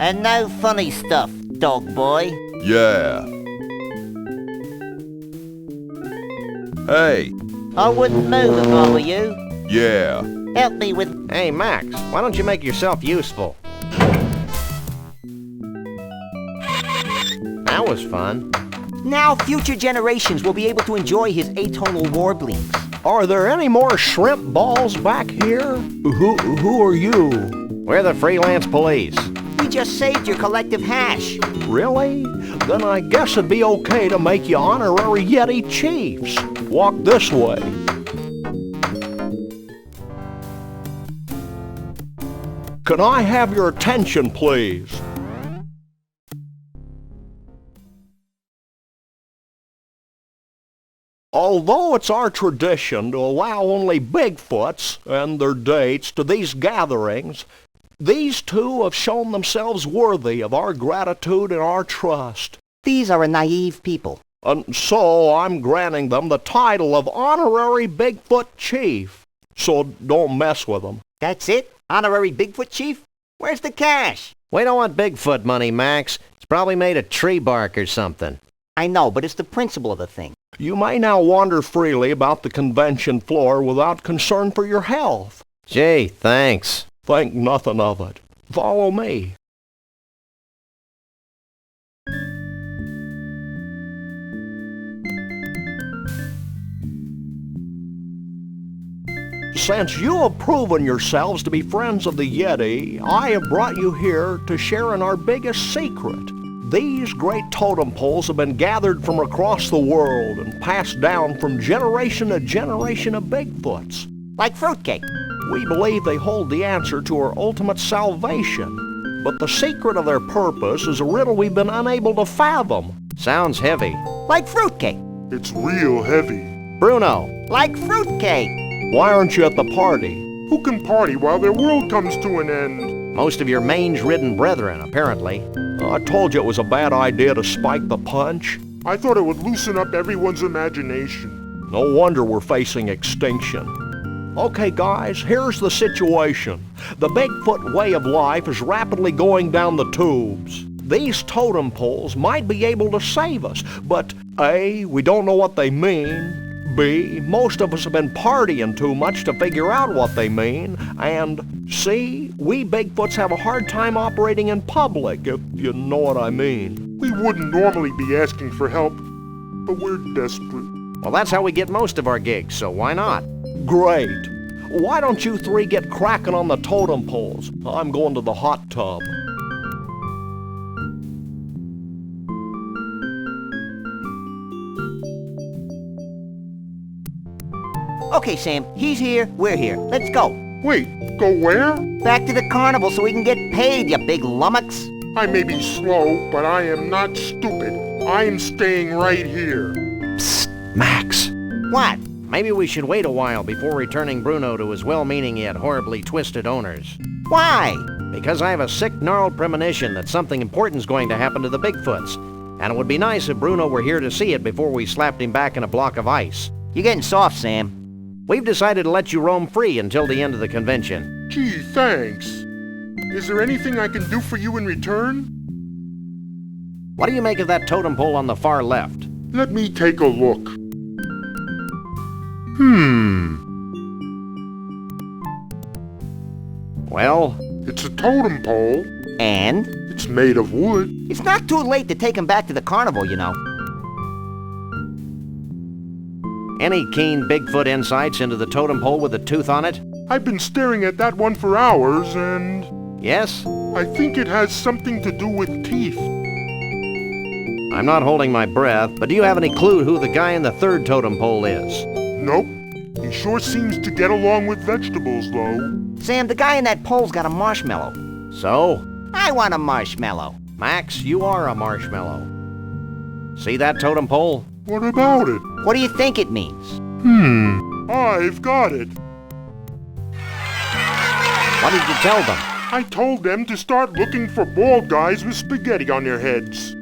And no funny stuff, dog boy. Yeah. Hey. I wouldn't move if I were you. Yeah. Help me with... Hey, Max, why don't you make yourself useful? That was fun. Now future generations will be able to enjoy his atonal warblings. Are there any more shrimp balls back here? Who are you? We're the freelance police. We just saved your collective hash. Really? Then I guess it'd be okay to make you honorary Yeti chiefs. Walk this way. Can I have your attention, please? Although it's our tradition to allow only Bigfoots and their dates to these gatherings, these two have shown themselves worthy of our gratitude and our trust. These are a naive people. And so I'm granting them the title of Honorary Bigfoot Chief. So don't mess with them. That's it? Honorary Bigfoot Chief? Where's the cash? We don't want Bigfoot money, Max. It's probably made of tree bark or something. I know, but it's the principle of the thing. You may now wander freely about the convention floor without concern for your health. Gee, thanks. Think nothing of it. Follow me. Since you have proven yourselves to be friends of the Yeti, I have brought you here to share in our biggest secret. These great totem poles have been gathered from across the world and passed down from generation to generation of Bigfoots. Like fruitcake. We believe they hold the answer to our ultimate salvation, but the secret of their purpose is a riddle we've been unable to fathom. Sounds heavy. Like fruitcake. It's real heavy. Bruno. Like fruitcake. Why aren't you at the party? Who can party while their world comes to an end? Most of your mange-ridden brethren, apparently. I told you it was a bad idea to spike the punch. I thought it would loosen up everyone's imagination. No wonder we're facing extinction. Okay, guys, here's the situation. The Bigfoot way of life is rapidly going down the tubes. These totem poles might be able to save us, but A, we don't know what they mean. B, most of us have been partying too much to figure out what they mean. And C, we Bigfoots have a hard time operating in public, if you know what I mean. We wouldn't normally be asking for help, but we're desperate. Well, that's how we get most of our gigs, so why not? Great. Why don't you three get cracking on the totem poles? I'm going to the hot tub. Okay, Sam, he's here, we're here. Let's go. Wait, go where? Back to the carnival so we can get paid, you big lummox. I may be slow, but I am not stupid. I'm staying right here. Psst, Max. What? Maybe we should wait a while before returning Bruno to his well-meaning yet horribly twisted owners. Why? Because I have a sick, gnarled premonition that something important's going to happen to the Bigfoots. And it would be nice if Bruno were here to see it before we slapped him back in a block of ice. You're getting soft, Sam. We've decided to let you roam free until the end of the convention. Gee, thanks. Is there anything I can do for you in return? What do you make of that totem pole on the far left? Let me take a look. Well? It's a totem pole. And? It's made of wood. It's not too late to take him back to the carnival, you know. Any keen Bigfoot insights into the totem pole with a tooth on it? I've been staring at that one for hours and... Yes? I think it has something to do with teeth. I'm not holding my breath, but do you have any clue who the guy in the third totem pole is? Nope. He sure seems to get along with vegetables, though. Sam, the guy in that pole's got a marshmallow. So? I want a marshmallow. Max, you are a marshmallow. See that totem pole? What about it? What do you think it means? I've got it. What did you tell them? I told them to start looking for bald guys with spaghetti on their heads.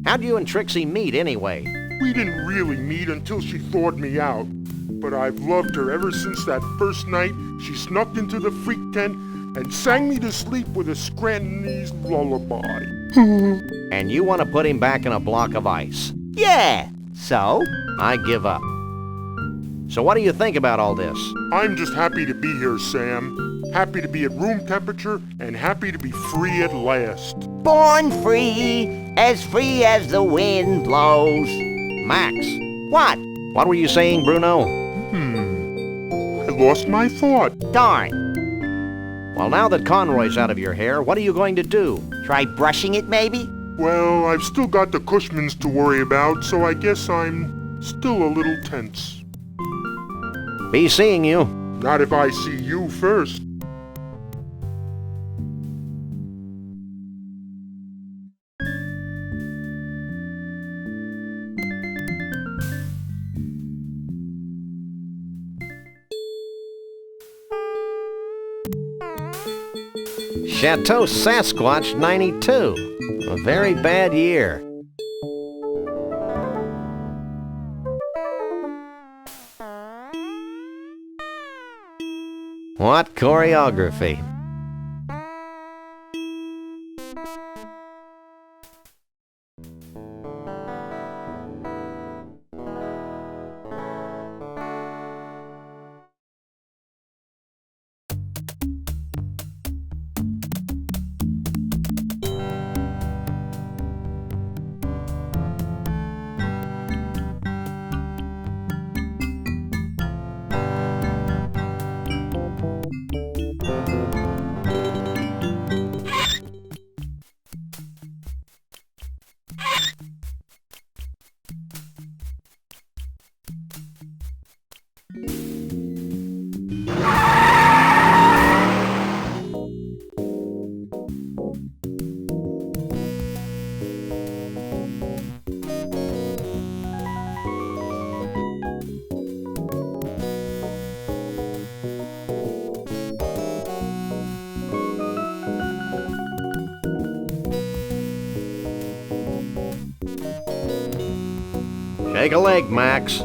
How'd you and Trixie meet, anyway? We didn't really meet until she thawed me out. But I've loved her ever since that first night she snuck into the freak tent and sang me to sleep with a Scrantonese lullaby. And you want to put him back in a block of ice? Yeah. So? I give up. So what do you think about all this? I'm just happy to be here, Sam. Happy to be at room temperature and happy to be free at last. Born free as the wind blows. Max. What? What were you saying, Bruno? I lost my thought. Darn. Well, now that Conroy's out of your hair, what are you going to do? Try brushing it, maybe? Well, I've still got the Cushmans to worry about, so I guess I'm still a little tense. Be seeing you. Not if I see you first. Chateau Sasquatch 92. A very bad year. What choreography. Take a leg, Max.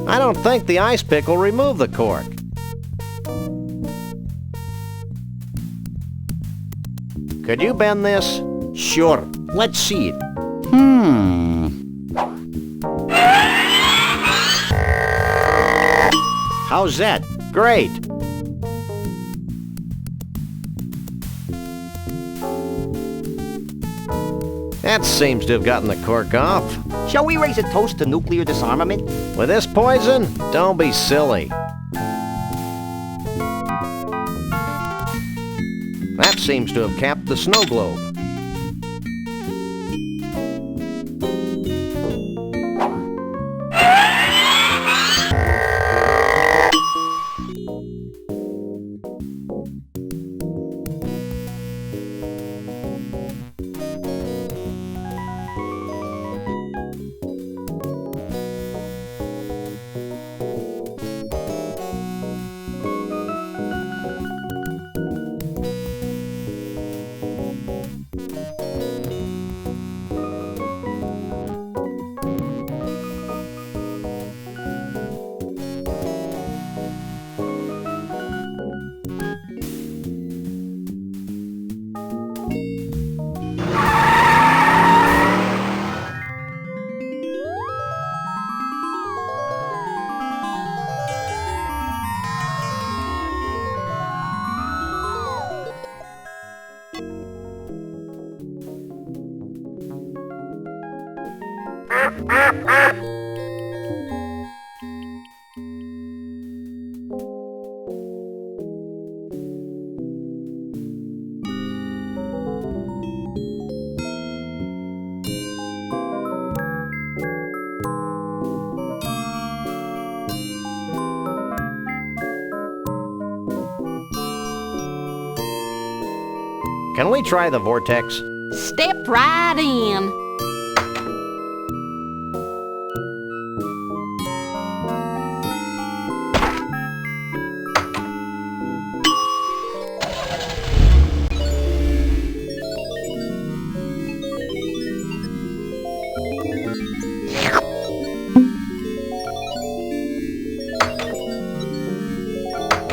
I don't think the ice pick will remove the cork. Could you bend this? Sure. Let's see it. How's that? Great. That seems to have gotten the cork off. Shall we raise a toast to nuclear disarmament? With this poison? Don't be silly. That seems to have capped the snow globe. Can we try the vortex? Step right in.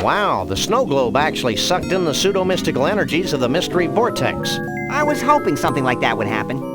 Wow, the snow globe actually sucked in the pseudo-mystical energies of the mystery vortex. I was hoping something like that would happen.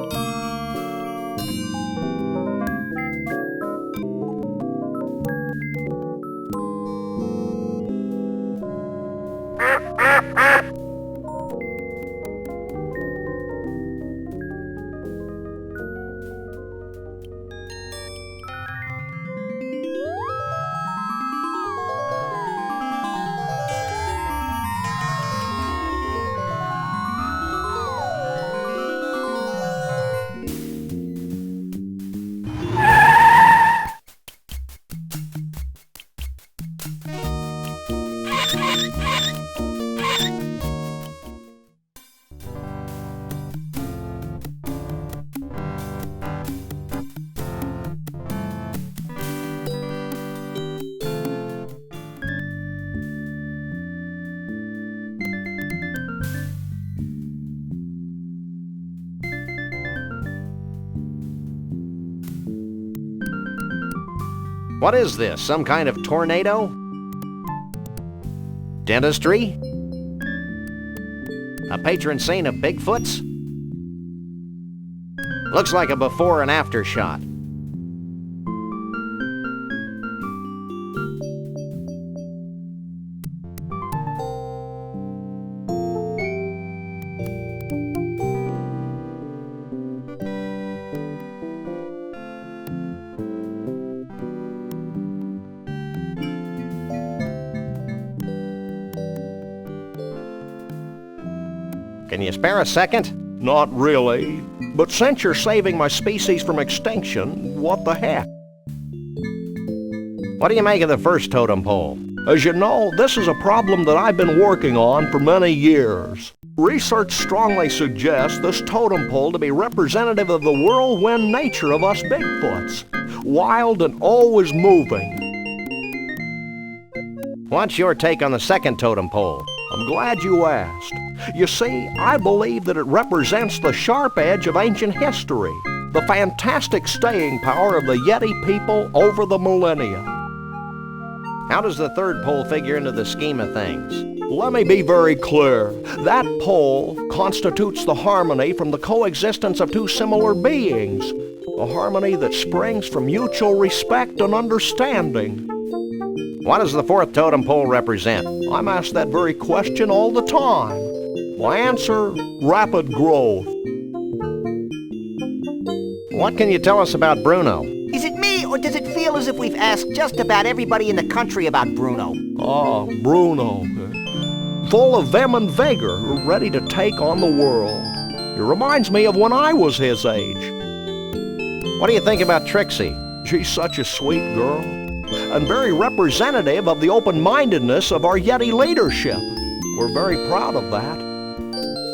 What is this, some kind of tornado? Dentistry? A patron saint of Bigfoots? Looks like a before and after shot. Can you spare a second? Not really. But since you're saving my species from extinction, what the heck? What do you make of the first totem pole? As you know, this is a problem that I've been working on for many years. Research strongly suggests this totem pole to be representative of the whirlwind nature of us Bigfoots. Wild and always moving. What's your take on the second totem pole? I'm glad you asked. You see, I believe that it represents the sharp edge of ancient history, the fantastic staying power of the Yeti people over the millennia. How does the third pole figure into the scheme of things? Let me be very clear. That pole constitutes the harmony from the coexistence of two similar beings, a harmony that springs from mutual respect and understanding. What does the fourth totem pole represent? I'm asked that very question all the time. My answer, rapid growth. What can you tell us about Bruno? Is it me, or does it feel as if we've asked just about everybody in the country about Bruno? Ah, Bruno. Full of vim and vigor, ready to take on the world. It reminds me of when I was his age. What do you think about Trixie? She's such a sweet girl, and very representative of the open-mindedness of our Yeti leadership. We're very proud of that.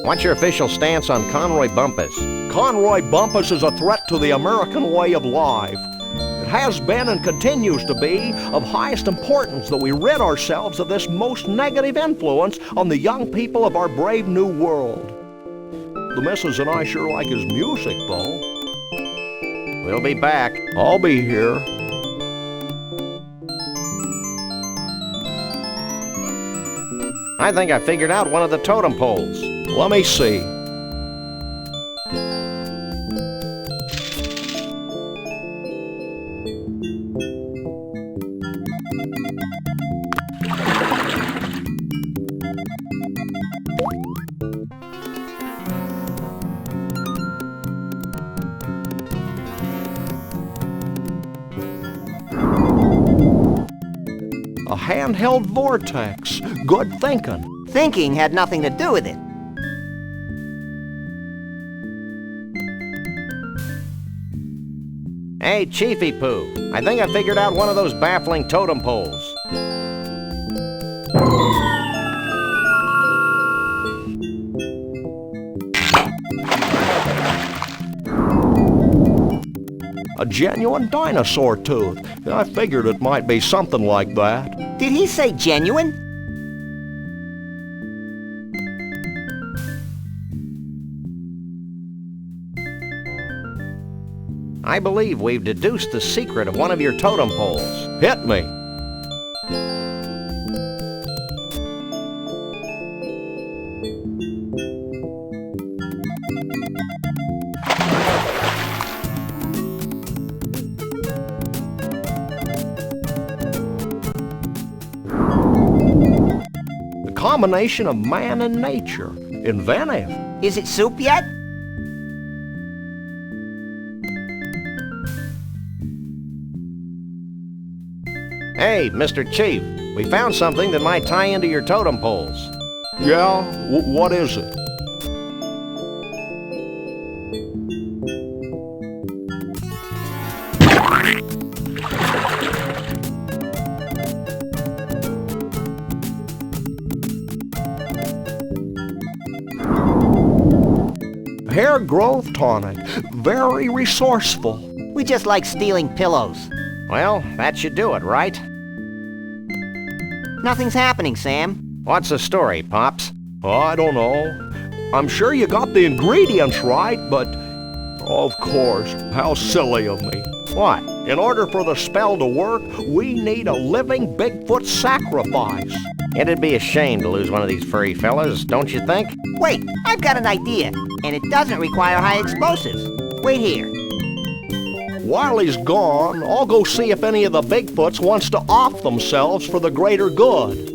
What's your official stance on Conroy Bumpus? Conroy Bumpus is a threat to the American way of life. It has been and continues to be of highest importance that we rid ourselves of this most negative influence on the young people of our brave new world. The missus and I sure like his music, though. We'll be back. I'll be here. I think I figured out one of the totem poles. Let me see. A handheld vortex. Good thinking. Thinking had nothing to do with it. Hey, Chiefy Poo, I think I figured out one of those baffling totem poles. A genuine dinosaur tooth. I figured it might be something like that. Did he say genuine? I believe we've deduced the secret of one of your totem poles. Hit me. The combination of man and nature. Inventive. Is it soup yet? Hey, Mr. Chief, we found something that might tie into your totem poles. Yeah? What is it? Hair growth tonic. Very resourceful. We just like stealing pillows. Well, that should do it, right? Nothing's happening, Sam. What's the story, Pops? I don't know. I'm sure you got the ingredients right, but... Of course, how silly of me. What? In order for the spell to work, we need a living Bigfoot sacrifice. It'd be a shame to lose one of these furry fellas, don't you think? Wait, I've got an idea, and it doesn't require high explosives. Wait here. While he's gone, I'll go see if any of the Bigfoots wants to off themselves for the greater good.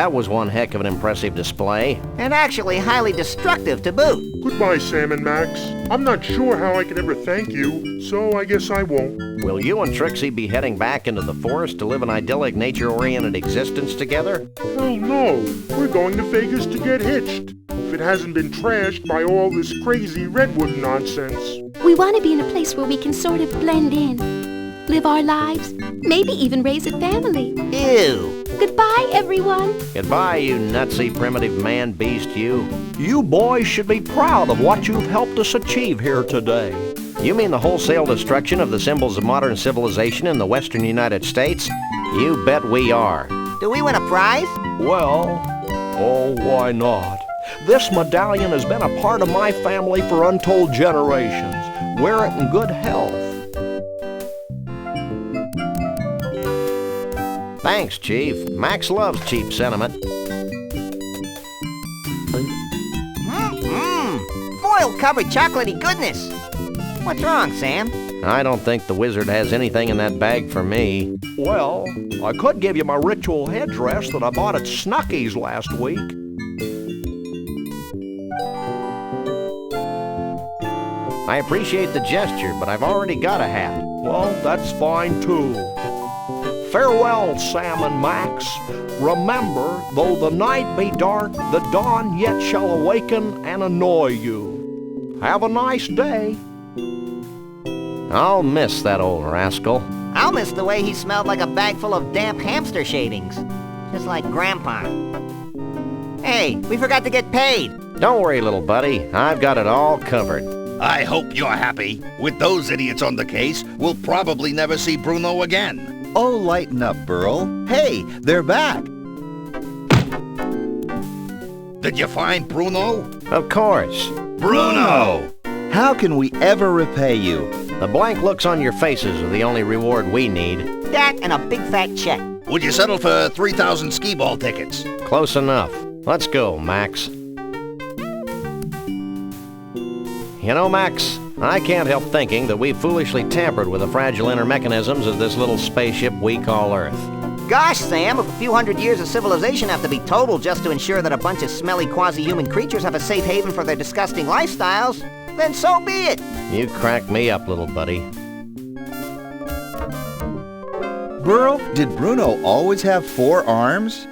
That was one heck of an impressive display. And actually highly destructive to boot. Goodbye, Sam and Max. I'm not sure how I can ever thank you, so I guess I won't. Will you and Trixie be heading back into the forest to live an idyllic, nature-oriented existence together? Hell no. We're going to Vegas to get hitched. If it hasn't been trashed by all this crazy redwood nonsense. We want to be in a place where we can sort of blend in, live our lives, maybe even raise a family. Ew. Goodbye, everyone. Goodbye, you nutsy primitive man-beast, you. You boys should be proud of what you've helped us achieve here today. You mean the wholesale destruction of the symbols of modern civilization in the western United States? You bet we are. Do we win a prize? Well, oh, why not? This medallion has been a part of my family for untold generations. Wear it in good health. Thanks, Chief. Max loves cheap sentiment. Foil-covered chocolatey goodness. What's wrong, Sam? I don't think the wizard has anything in that bag for me. Well, I could give you my ritual headdress that I bought at Snucky's last week. I appreciate the gesture, but I've already got a hat. Well, that's fine too. Farewell, Sam and Max. Remember, though the night be dark, the dawn yet shall awaken and annoy you. Have a nice day. I'll miss that old rascal. I'll miss the way he smelled like a bag full of damp hamster shavings. Just like Grandpa. Hey, we forgot to get paid. Don't worry, little buddy. I've got it all covered. I hope you're happy. With those idiots on the case, we'll probably never see Bruno again. Oh, lighten up, Burl. Hey, they're back. Did you find Bruno? Of course. Bruno! How can we ever repay you? The blank looks on your faces are the only reward we need. That and a big fat check. Would you settle for 3,000 skee-ball tickets? Close enough. Let's go, Max. You know, Max, I can't help thinking that we've foolishly tampered with the fragile inner mechanisms of this little spaceship we call Earth. Gosh, Sam, if a few hundred years of civilization have to be totaled just to ensure that a bunch of smelly quasi-human creatures have a safe haven for their disgusting lifestyles, then so be it. You crack me up, little buddy. Burl, did Bruno always have 4 arms?